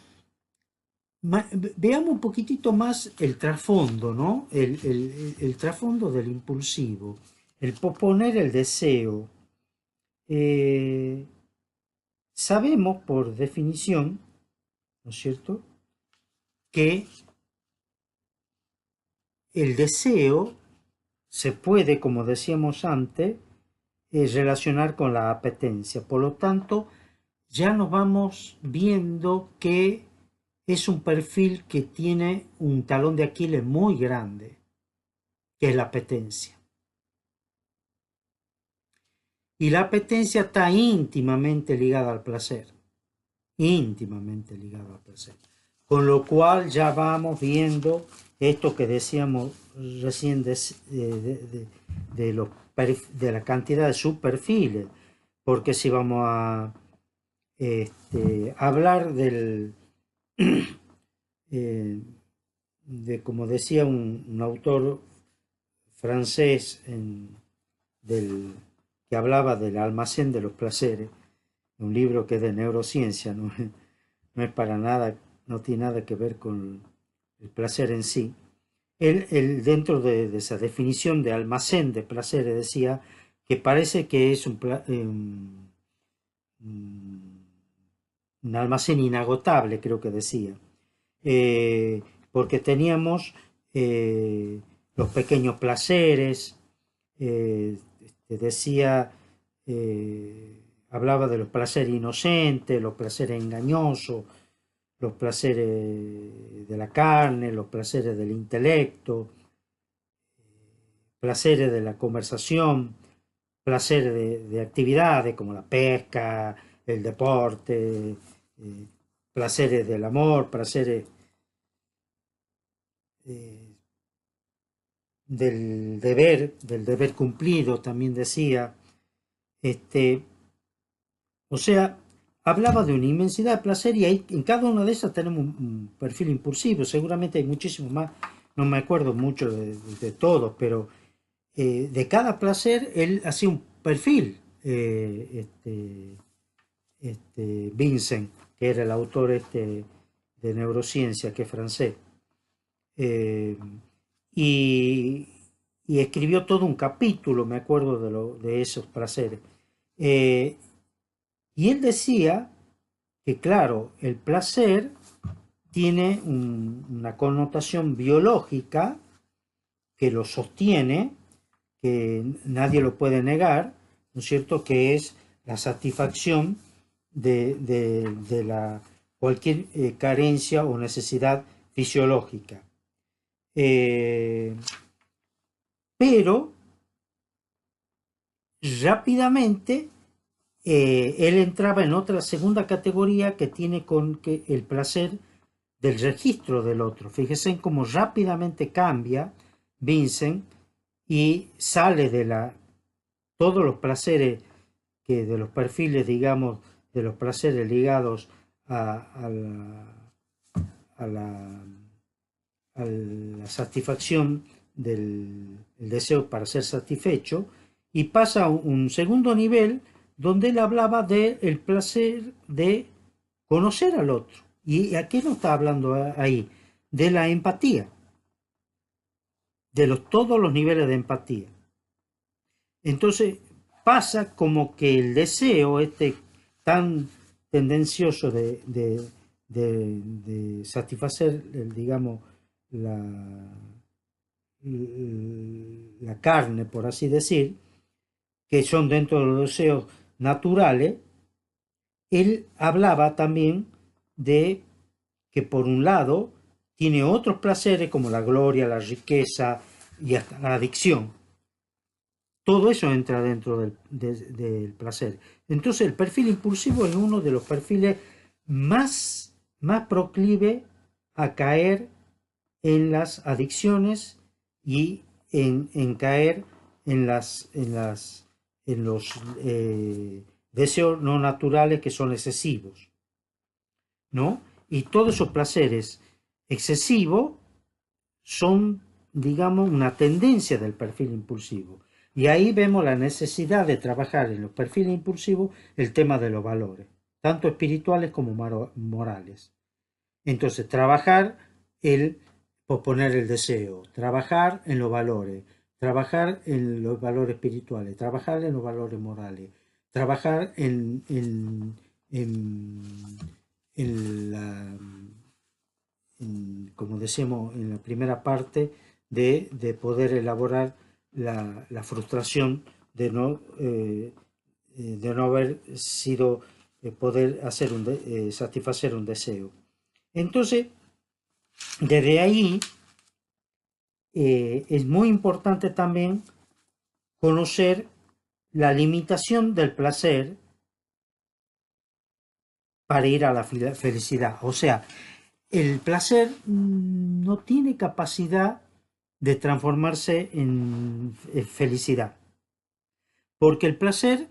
Speaker 1: veamos un poquitito más el trasfondo, ¿no? El trasfondo del impulsivo, el posponer el deseo. Sabemos por definición, ¿no es cierto?, que el deseo se puede, como decíamos antes, relacionar con la apetencia. Por lo tanto, ya nos vamos viendo que es un perfil que tiene un talón de Aquiles muy grande, que es la apetencia. Y la apetencia está íntimamente ligada al placer, íntimamente ligada al placer. Con lo cual ya vamos viendo esto que decíamos recién de la cantidad de subperfiles, porque si vamos a hablar de como decía un autor francés que hablaba del almacén de los placeres, un libro que es de neurociencia, no es para nada, no tiene nada que ver con el placer en sí. Él dentro de esa definición de almacén de placeres decía que parece que es un almacén inagotable, creo que decía, porque teníamos los pequeños placeres, decía, hablaba de los placeres inocentes, los placeres engañosos, los placeres de la carne, los placeres del intelecto, placeres de la conversación, placeres de actividades como la pesca, el deporte, placeres del amor, placeres eh, del deber cumplido, también decía. O sea, hablaba de una inmensidad de placer y ahí, en cada una de esas tenemos un perfil impulsivo. Seguramente hay muchísimos más, no me acuerdo mucho de todos, pero de cada placer él hacía un perfil. Vincent, que era el autor de neurociencia, que es francés. Eh, y, y, escribió todo un capítulo, me acuerdo de esos placeres. Y él decía que, claro, el placer tiene una connotación biológica que lo sostiene, que nadie lo puede negar, ¿no es cierto?, que es la satisfacción de cualquier carencia o necesidad fisiológica. Pero rápidamente él entraba en otra segunda categoría que tiene con que el placer del registro del otro. Fíjense en cómo rápidamente cambia Vincent y sale de todos los placeres que de los perfiles, digamos, de los placeres ligados a a la, a la satisfacción del deseo para ser satisfecho, y pasa a un segundo nivel donde él hablaba del placer de conocer al otro. ¿Y a qué nos está hablando ahí? De la empatía, de todos los niveles de empatía. Entonces pasa como que el deseo tan tendencioso de satisfacer, digamos, la, la carne, por así decir, que son dentro de los deseos naturales, él hablaba también de que por un lado tiene otros placeres como la gloria, la riqueza y hasta la adicción. Todo eso entra dentro del placer. Entonces el perfil impulsivo es uno de los perfiles más proclive a caer en las adicciones y en caer en los deseos no naturales que son excesivos, ¿no? Y todos esos placeres excesivos son, digamos, una tendencia del perfil impulsivo. Y ahí vemos la necesidad de trabajar en los perfiles impulsivos el tema de los valores, tanto espirituales como morales. Entonces, trabajar el posponer el deseo, trabajar en los valores, trabajar en los valores espirituales, trabajar en los valores morales, trabajar en la, como decíamos en la primera parte, de poder elaborar la frustración de no haber sido, poder hacer satisfacer un deseo. Entonces, desde ahí es muy importante también conocer la limitación del placer para ir a la felicidad. O sea, el placer no tiene capacidad de transformarse en felicidad. Porque el placer,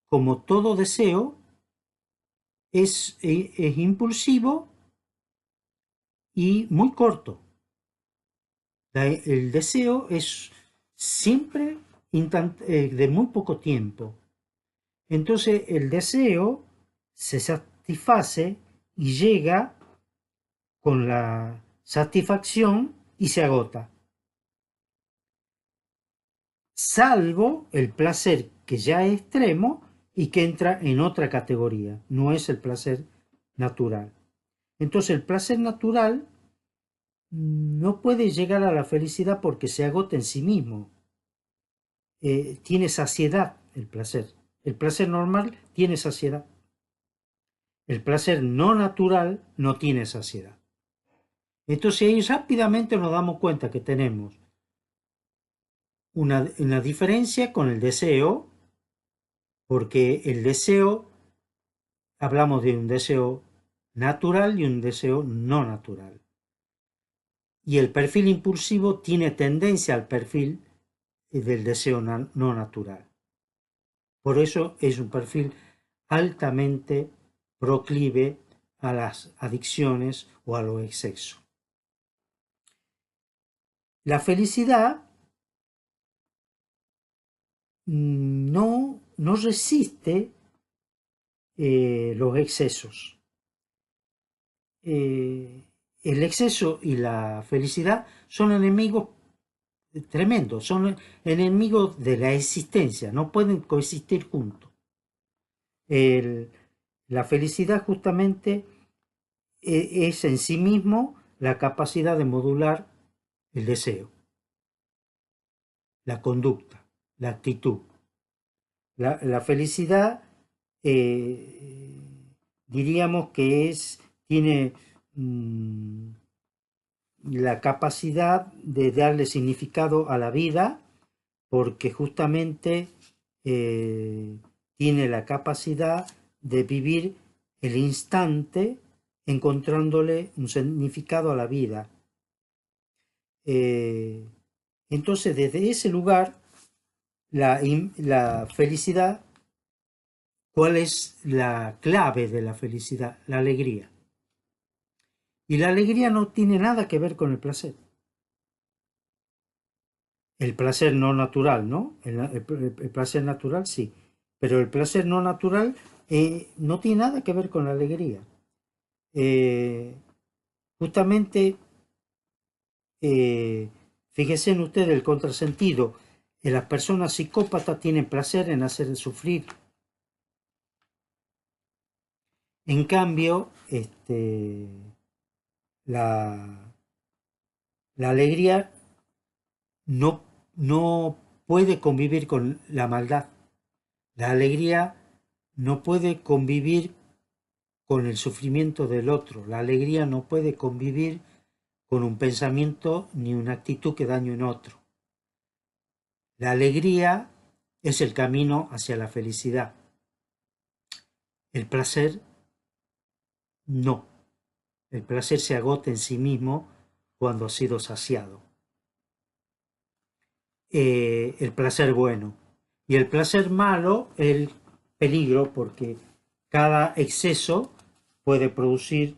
Speaker 1: como todo deseo, es impulsivo y muy corto. El deseo es siempre de muy poco tiempo. Entonces el deseo se satisface y llega con la satisfacción y se agota. Salvo el placer que ya es extremo y que entra en otra categoría, no es el placer natural. Entonces el placer natural no puede llegar a la felicidad porque se agota en sí mismo. Tiene saciedad el placer. El placer normal tiene saciedad. El placer no natural no tiene saciedad. Entonces ahí rápidamente nos damos cuenta que tenemos una diferencia con el deseo, porque el deseo, hablamos de un deseo natural y un deseo no natural. Y el perfil impulsivo tiene tendencia al perfil del deseo no natural. Por eso es un perfil altamente proclive a las adicciones o a los excesos. La felicidad no resiste los excesos. El exceso y la felicidad son enemigos tremendos, son enemigos de la existencia, no pueden coexistir juntos. La felicidad justamente es en sí mismo la capacidad de modular el deseo, la conducta, la actitud. La felicidad, diríamos que tiene la capacidad de darle significado a la vida porque justamente eh, tiene la capacidad de vivir el instante encontrándole un significado a la vida. Eh, entonces, desde ese lugar, la felicidad, ¿cuál es la clave de la felicidad? La alegría. Y la alegría no tiene nada que ver con el placer. El placer no natural, ¿no? El placer natural sí, pero el placer no natural no tiene nada que ver con la alegría. Eh, Justamente, fíjense en ustedes el contrasentido. Las personas psicópatas tienen placer en hacer sufrir. En cambio, la, la alegría no, no puede convivir con la maldad. La alegría no puede convivir con el sufrimiento del otro. La alegría no puede convivir con un pensamiento ni una actitud que dañe en otro. La alegría es el camino hacia la felicidad. El placer no. El placer se agota en sí mismo cuando ha sido saciado. El placer bueno. Y el placer malo, el peligro, porque cada exceso puede producir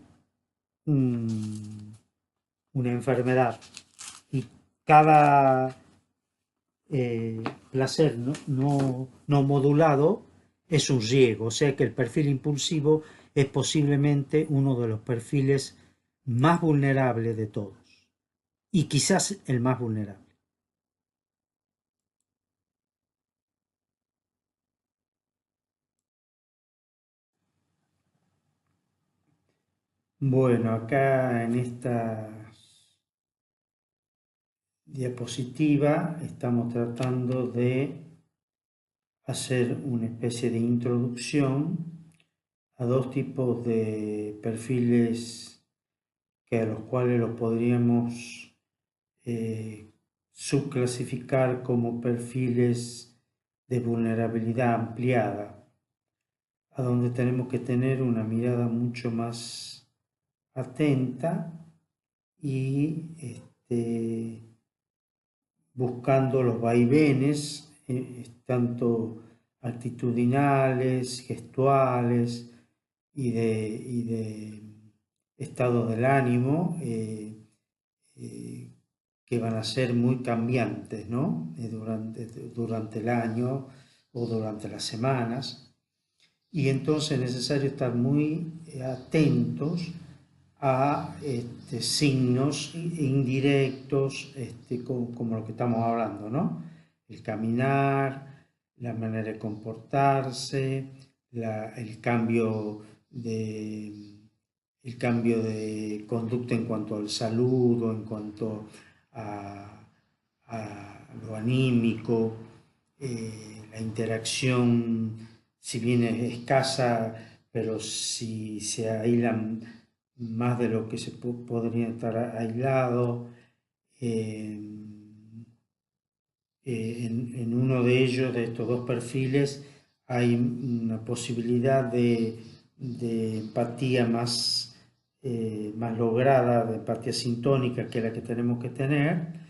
Speaker 1: una enfermedad. Y cada placer no modulado es un riesgo, o sea que el perfil impulsivo es posiblemente uno de los perfiles más vulnerables de todos y quizás el más vulnerable. Bueno, acá en esta diapositiva estamos tratando de hacer una especie de introducción a dos tipos de perfiles que a los cuales los podríamos subclasificar como perfiles de vulnerabilidad ampliada, a donde tenemos que tener una mirada mucho más atenta y buscando los vaivenes, tanto actitudinales, gestuales y de estados del ánimo, eh, que van a ser muy cambiantes, ¿no? Durante el año o durante las semanas. Y entonces es necesario estar muy atentos a signos indirectos, como lo que estamos hablando, ¿no? El caminar, la manera de comportarse, el cambio de conducta en cuanto al saludo, en cuanto a, a lo anímico, la interacción, si bien es escasa, pero si se aíslan más de lo que se podría estar aislado. Eh, en uno de ellos, de estos dos perfiles, hay una posibilidad de empatía más lograda, de empatía sintónica, que es la que tenemos que tener,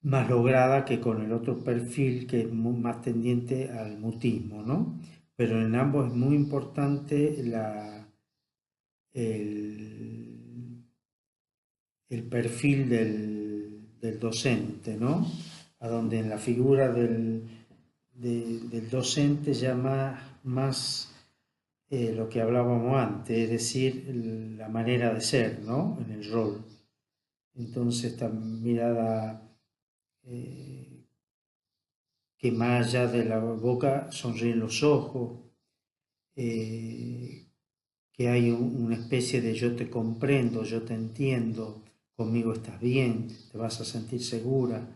Speaker 1: más lograda que con el otro perfil que es más tendiente al mutismo, ¿no? Pero en ambos es muy importante el, el perfil del docente, ¿no? A donde en la figura del docente ya más lo que hablábamos antes, es decir, la manera de ser, ¿no? En el rol. Entonces, esta mirada que más allá de la boca sonríen los ojos, eh, que hay una especie de yo te comprendo, yo te entiendo, conmigo estás bien, te vas a sentir segura,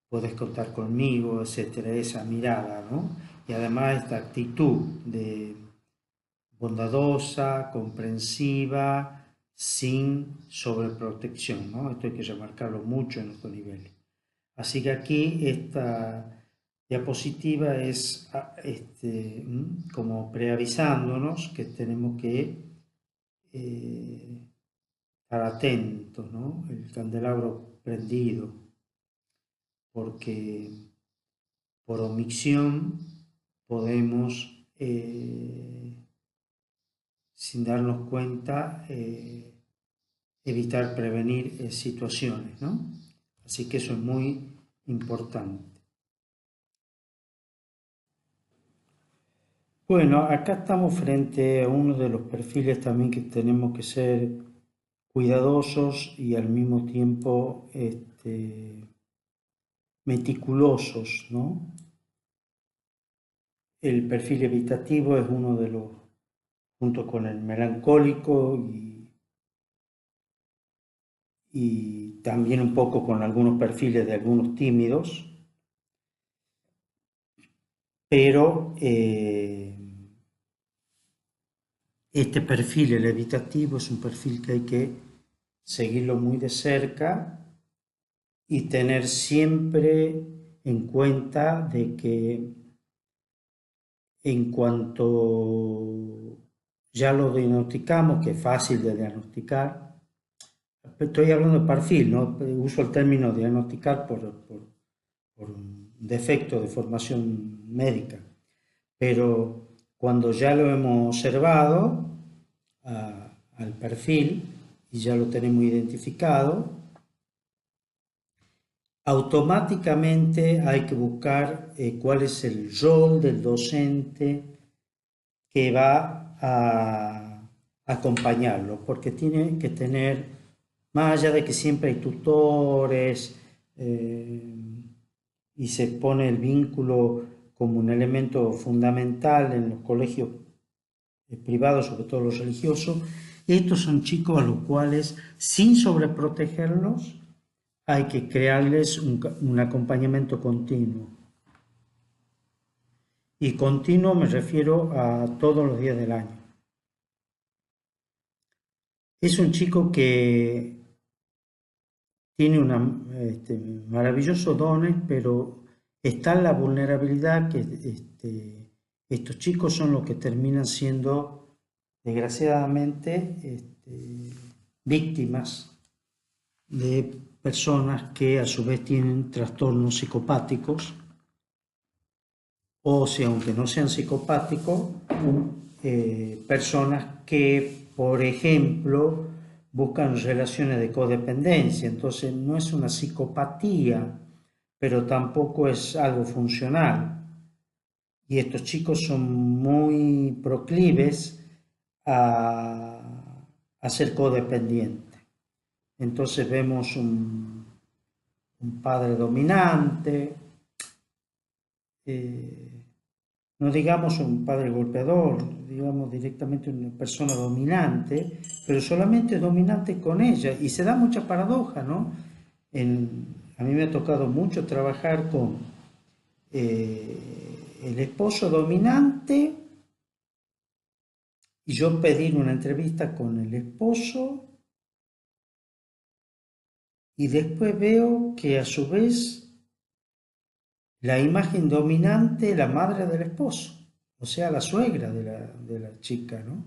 Speaker 1: puedes contar conmigo, etcétera, esa mirada, ¿no? y además esta actitud de bondadosa, comprensiva, sin sobreprotección, ¿no? Esto hay que remarcarlo mucho en estos niveles. Así que aquí esta diapositiva es como preavisándonos que tenemos que estar atentos, ¿no? El candelabro prendido, porque por omisión podemos, sin darnos cuenta, evitar prevenir situaciones, ¿no? Así que eso es muy importante. Bueno, acá estamos frente a uno de los perfiles también que tenemos que ser cuidadosos y al mismo tiempo meticulosos, ¿no? El perfil evitativo es uno de los, junto con el melancólico y también un poco con algunos perfiles de algunos tímidos, pero este perfil, el evitativo, es un perfil que hay que seguirlo muy de cerca y tener siempre en cuenta de que en cuanto ya lo diagnosticamos, que es fácil de diagnosticar, estoy hablando de perfil, ¿no? Uso el término diagnosticar por un defecto de formación médica, pero cuando ya lo hemos observado al perfil y ya lo tenemos identificado, automáticamente hay que buscar cuál es el rol del docente que va a acompañarlo, porque tiene que tener, más allá de que siempre hay tutores y se pone el vínculo como un elemento fundamental en los colegios privados, sobre todo los religiosos, estos son chicos a los cuales, sin sobreprotegerlos, hay que crearles un acompañamiento continuo. Y continuo me refiero a todos los días del año. Es un chico que tiene maravillosos dones, pero está en la vulnerabilidad que estos chicos son los que terminan siendo, desgraciadamente, víctimas de personas que a su vez tienen trastornos psicopáticos, o si aunque no sean psicopáticos, personas que, por ejemplo, buscan relaciones de codependencia. Entonces no es una psicopatía, pero tampoco es algo funcional. Y estos chicos son muy proclives a ser codependientes. Entonces vemos un padre dominante, no digamos un padre golpeador, digamos directamente una persona dominante, pero solamente dominante con ella. Y se da mucha paradoja, ¿no? A mí me ha tocado mucho trabajar con el esposo dominante y yo pedir una entrevista con el esposo y después veo que a su vez la imagen dominante, la madre del esposo, o sea, la suegra de la chica, ¿no?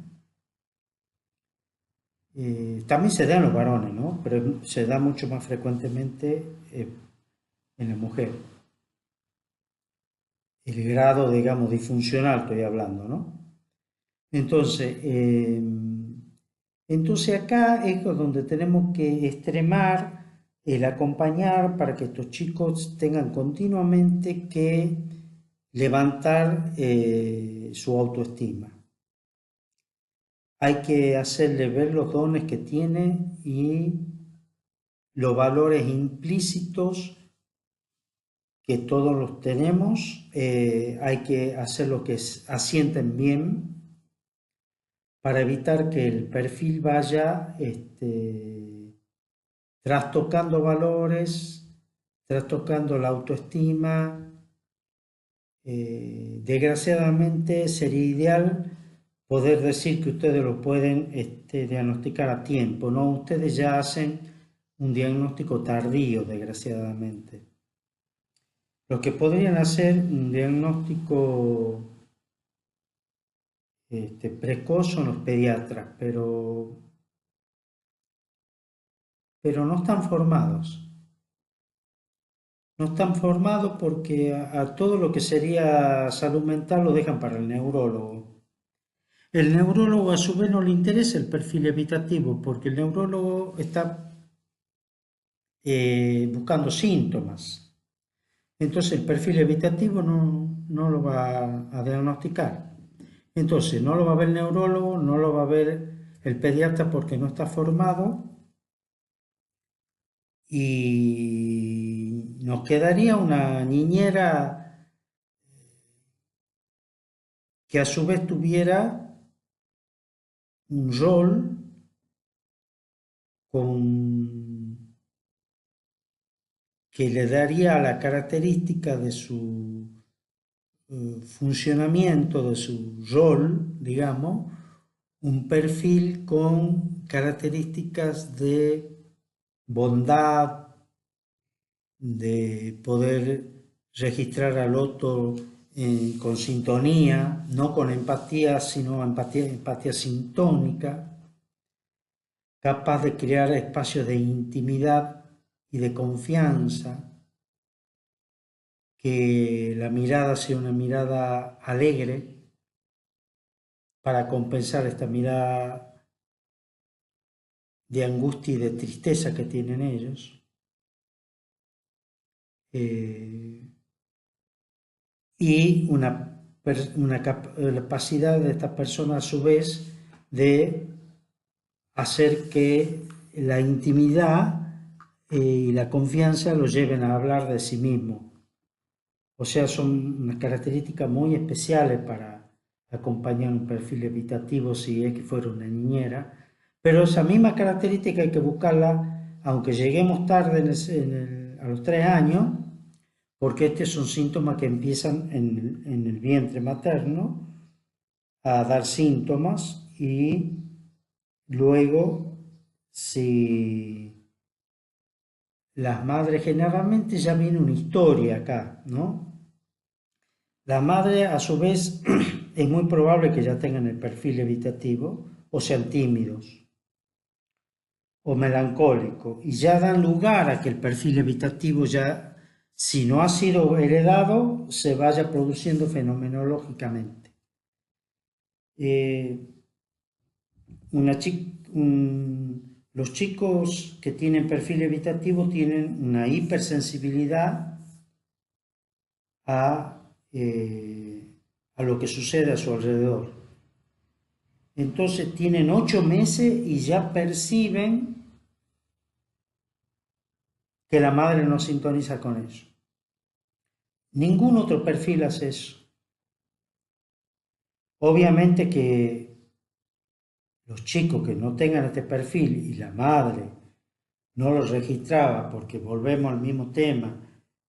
Speaker 1: También se da en los varones, ¿no? Pero se da mucho más frecuentemente en la mujer. El grado, digamos, disfuncional estoy hablando, ¿no? Entonces, entonces acá es donde tenemos que extremar el acompañar para que estos chicos tengan continuamente que levantar su autoestima. Hay que hacerle ver los dones que tiene y los valores implícitos que todos los tenemos. Hay que hacerlo que asienten bien para evitar que el perfil vaya trastocando valores, trastocando la autoestima, Desgraciadamente sería ideal poder decir que ustedes lo pueden diagnosticar a tiempo, ¿no? Ustedes ya hacen un diagnóstico tardío, desgraciadamente. Lo que podrían hacer un diagnóstico precoz son los pediatras, pero no están formados. No están formados porque a todo lo que sería salud mental lo dejan para el neurólogo. El neurólogo a su vez no le interesa el perfil evitativo porque el neurólogo está buscando síntomas. Entonces el perfil evitativo no lo va a diagnosticar. Entonces no lo va a ver el neurólogo, no lo va a ver el pediatra porque no está formado y nos quedaría una niñera que a su vez tuviera un rol que le daría la característica de su funcionamiento, de su rol, digamos, un perfil con características de bondad, de poder registrar al otro con sintonía, no con empatía, sino empatía sintónica, capaz de crear espacios de intimidad y de confianza, que la mirada sea una mirada alegre para compensar esta mirada de angustia y de tristeza que tienen ellos. Y una capacidad de estas personas a su vez de hacer que la intimidad y la confianza los lleven a hablar de sí mismos. O sea, son unas características muy especiales para acompañar un perfil evitativo si es que fuera una niñera. Pero esa misma característica hay que buscarla, aunque lleguemos tarde a los 3 años, porque estos son síntomas que empiezan en el vientre materno a dar síntomas y luego si las madres generalmente ya viene una historia acá, ¿no? La madre a su vez es muy probable que ya tengan el perfil evitativo o sean tímidos o melancólicos y ya dan lugar a que el perfil evitativo ya, si no ha sido heredado, se vaya produciendo fenomenológicamente. Los chicos que tienen perfil evitativo tienen una hipersensibilidad a lo que sucede a su alrededor. Entonces tienen 8 meses y ya perciben que la madre no sintoniza con eso. Ningún otro perfil hace eso. Obviamente que los chicos que no tengan este perfil y la madre no lo registraba porque volvemos al mismo tema,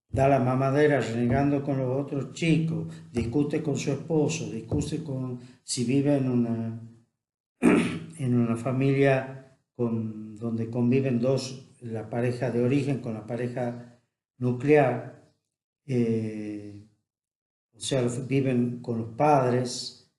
Speaker 1: da la mamadera renegando con los otros chicos, discute con su esposo, discute con si vive en una familia donde conviven la pareja de origen con la pareja nuclear, o sea, viven con los padres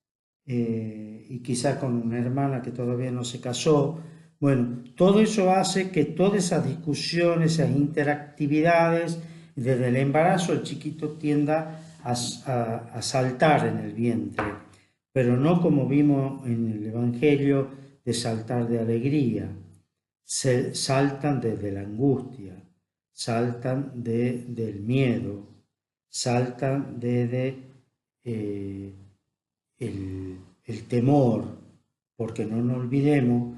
Speaker 1: y quizás con una hermana que todavía no se casó. Bueno, todo eso hace que todas esas discusiones, esas interactividades, desde el embarazo el chiquito tienda a saltar en el vientre, pero no como vimos en el Evangelio de saltar de alegría, saltan desde la angustia, saltan del miedo, saltan desde el temor, porque no nos olvidemos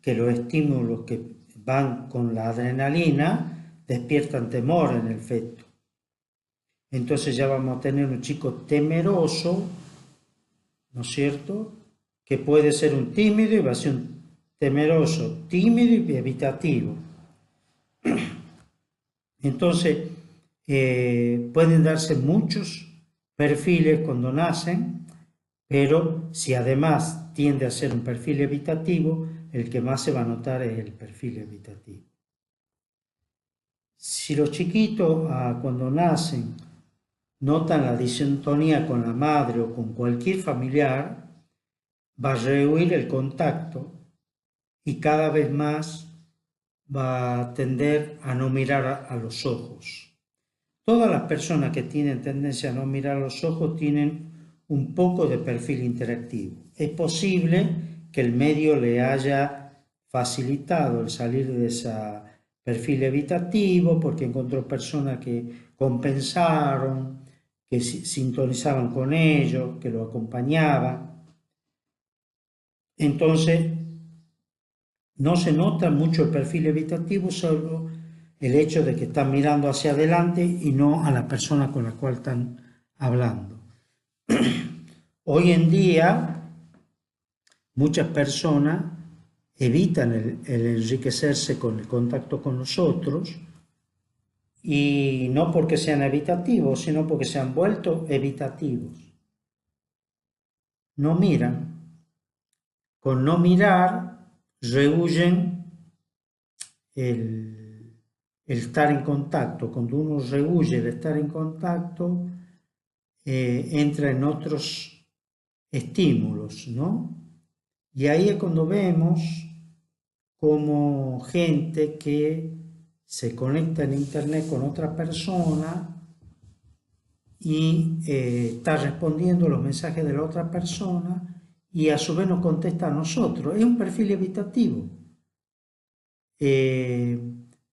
Speaker 1: que los estímulos que van con la adrenalina despiertan temor en el feto. Entonces ya vamos a tener un chico temeroso, ¿no es cierto? Que puede ser un tímido y va a ser un temeroso, tímido y evitativo. Entonces, pueden darse muchos perfiles cuando nacen, pero si además tiende a ser un perfil evitativo, el que más se va a notar es el perfil evitativo. Si los chiquitos cuando nacen notan la disintonía con la madre o con cualquier familiar, va a rehuir el contacto y cada vez más va a tender a no mirar a los ojos. Todas las personas que tienen tendencia a no mirar a los ojos tienen un poco de perfil interactivo. Es posible que el medio le haya facilitado el salir de ese perfil evitativo porque encontró personas que compensaron, que sintonizaban con ellos, que lo acompañaban. Entonces, no se nota mucho el perfil evitativo, solo el hecho de que están mirando hacia adelante y no a la persona con la cual están hablando. Hoy en día, muchas personas evitan el enriquecerse con el contacto con los otros, y no porque sean evitativos, sino porque se han vuelto evitativos. No miran. Con no mirar, rehuyen el estar en contacto. Cuando uno rehuye el estar en contacto, entra en otros estímulos, ¿no? Y ahí es cuando vemos como gente que se conecta en internet con otra persona y está respondiendo los mensajes de la otra persona y a su vez nos contesta a nosotros. Es un perfil evitativo,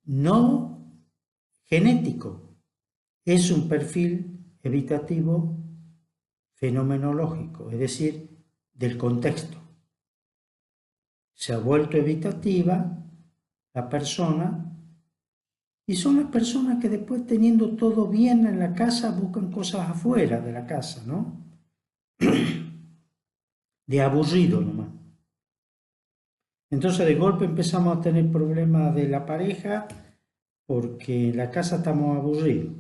Speaker 1: no genético, es un perfil evitativo fenomenológico, es decir, del contexto. Se ha vuelto evitativa la persona y son las personas que después, teniendo todo bien en la casa, buscan cosas afuera de la casa, ¿no? De aburrido nomás. Entonces de golpe empezamos a tener problemas de la pareja porque en la casa estamos aburridos,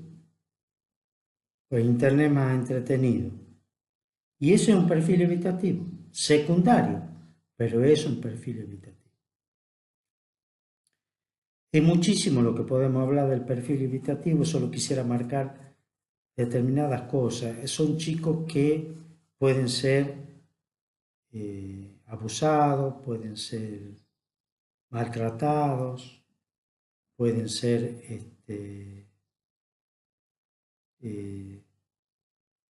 Speaker 1: pues internet más entretenido. Y ese es un perfil evitativo, secundario, pero es un perfil evitativo. Es muchísimo lo que podemos hablar del perfil evitativo, solo quisiera marcar determinadas cosas. Son chicos que pueden ser abusados, pueden ser maltratados, pueden ser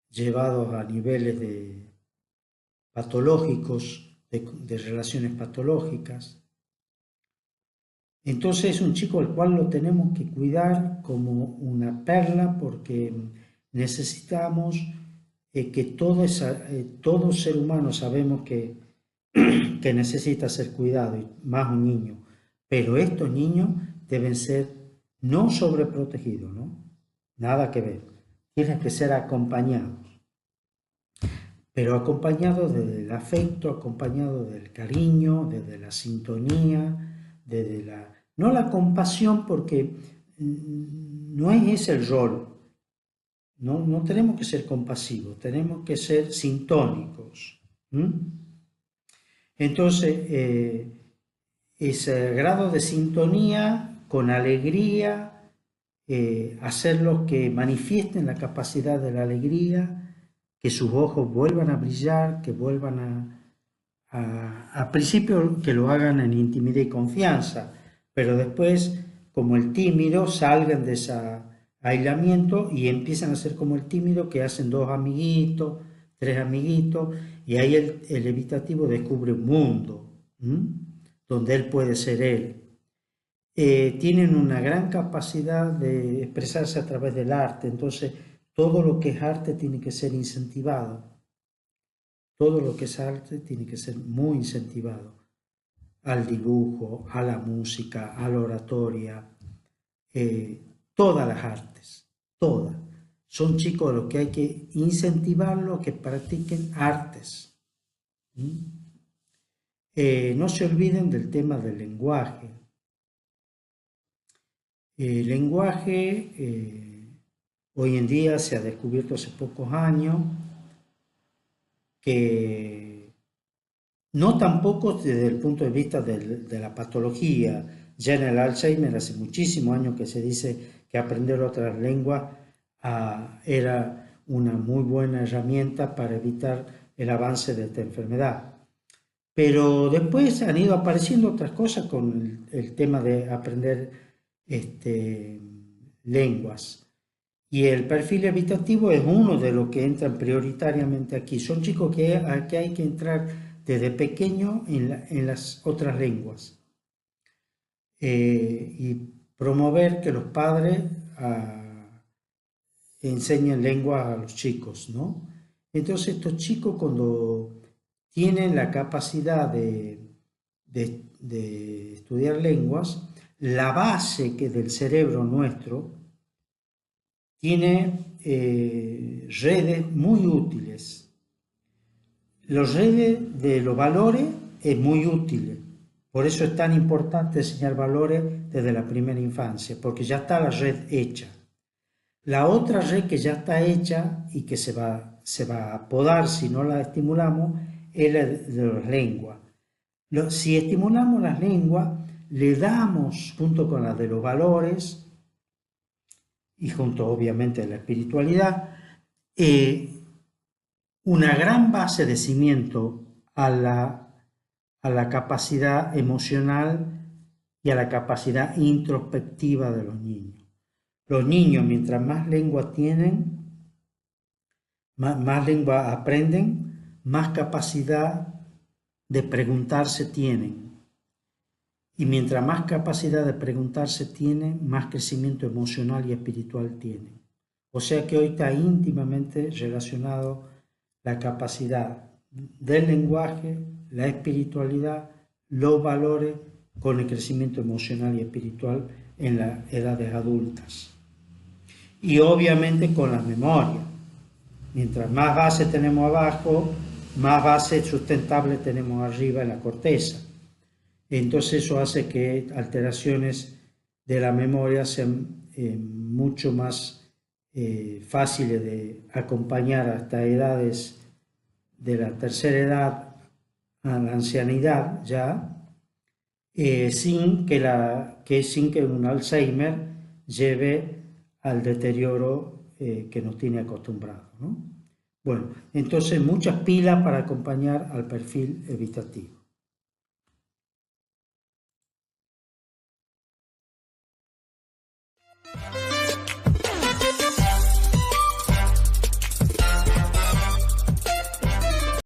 Speaker 1: llevados a niveles patológicos, de relaciones patológicas. Entonces es un chico al cual lo tenemos que cuidar como una perla porque necesitamos que todo ser humano sabemos que necesita ser cuidado, y más un niño, pero estos niños deben ser no sobreprotegidos, ¿no? Nada que ver, tienen que ser acompañados, pero acompañados desde el afecto, acompañados del cariño, desde la sintonía, desde no la compasión, porque no es ese el rol. No tenemos que ser compasivos, tenemos que ser sintónicos. Entonces, ese grado de sintonía, con alegría, hacerlos que manifiesten la capacidad de la alegría, que sus ojos vuelvan a brillar, que vuelvan a principio que lo hagan en intimidad y confianza, pero después, como el tímido, salgan de ese aislamiento y empiezan a ser como el tímido, que hacen 2 amiguitos, 3 amiguitos, y ahí el evitativo descubre un mundo, donde él puede ser él. Tienen una gran capacidad de expresarse a través del arte, entonces todo lo que es arte tiene que ser incentivado. Todo lo que es arte tiene que ser muy incentivado. Al dibujo, a la música, a la oratoria, todas las artes, todas. Son chicos a los que hay que incentivarlos a que practiquen artes. No se olviden del tema del lenguaje. El lenguaje Hoy en día se ha descubierto hace pocos años que no tampoco desde el punto de vista de la patología. Ya en el Alzheimer hace muchísimos años que se dice que aprender otras lenguas era una muy buena herramienta para evitar el avance de esta enfermedad. Pero después han ido apareciendo otras cosas con el tema de aprender lenguas. Y el perfil evitativo es uno de los que entran prioritariamente aquí. Son chicos que hay que entrar desde pequeño en las otras lenguas. Y promover que los padres enseñen lenguas a los chicos, ¿no? Entonces estos chicos cuando tienen la capacidad de estudiar lenguas, la base que del cerebro nuestro tiene redes muy útiles. Los redes de los valores es muy útil. Por eso es tan importante enseñar valores desde la primera infancia, porque ya está la red hecha. La otra red que ya está hecha y que se va a podar si no la estimulamos es la de las lenguas. Si estimulamos las lenguas, le damos, junto con la de los valores, y junto obviamente a la espiritualidad, una gran base de cimiento a la capacidad emocional y a la capacidad introspectiva de los niños. Los niños, mientras más lengua tienen, más lengua aprenden, más capacidad de preguntarse tienen. Y mientras más capacidad de preguntarse tienen, más crecimiento emocional y espiritual tienen. O sea que hoy está íntimamente relacionado la capacidad del lenguaje, la espiritualidad, los valores con el crecimiento emocional y espiritual en las edades adultas. Y obviamente con la memoria. Mientras más base tenemos abajo, más base sustentable tenemos arriba en la corteza. Entonces eso hace que alteraciones de la memoria sean mucho más fáciles de acompañar hasta edades de la tercera edad a la ancianidad ya, sin que un Alzheimer lleve al deterioro que nos tiene acostumbrado, ¿no? Bueno, entonces muchas pilas para acompañar al perfil evitativo.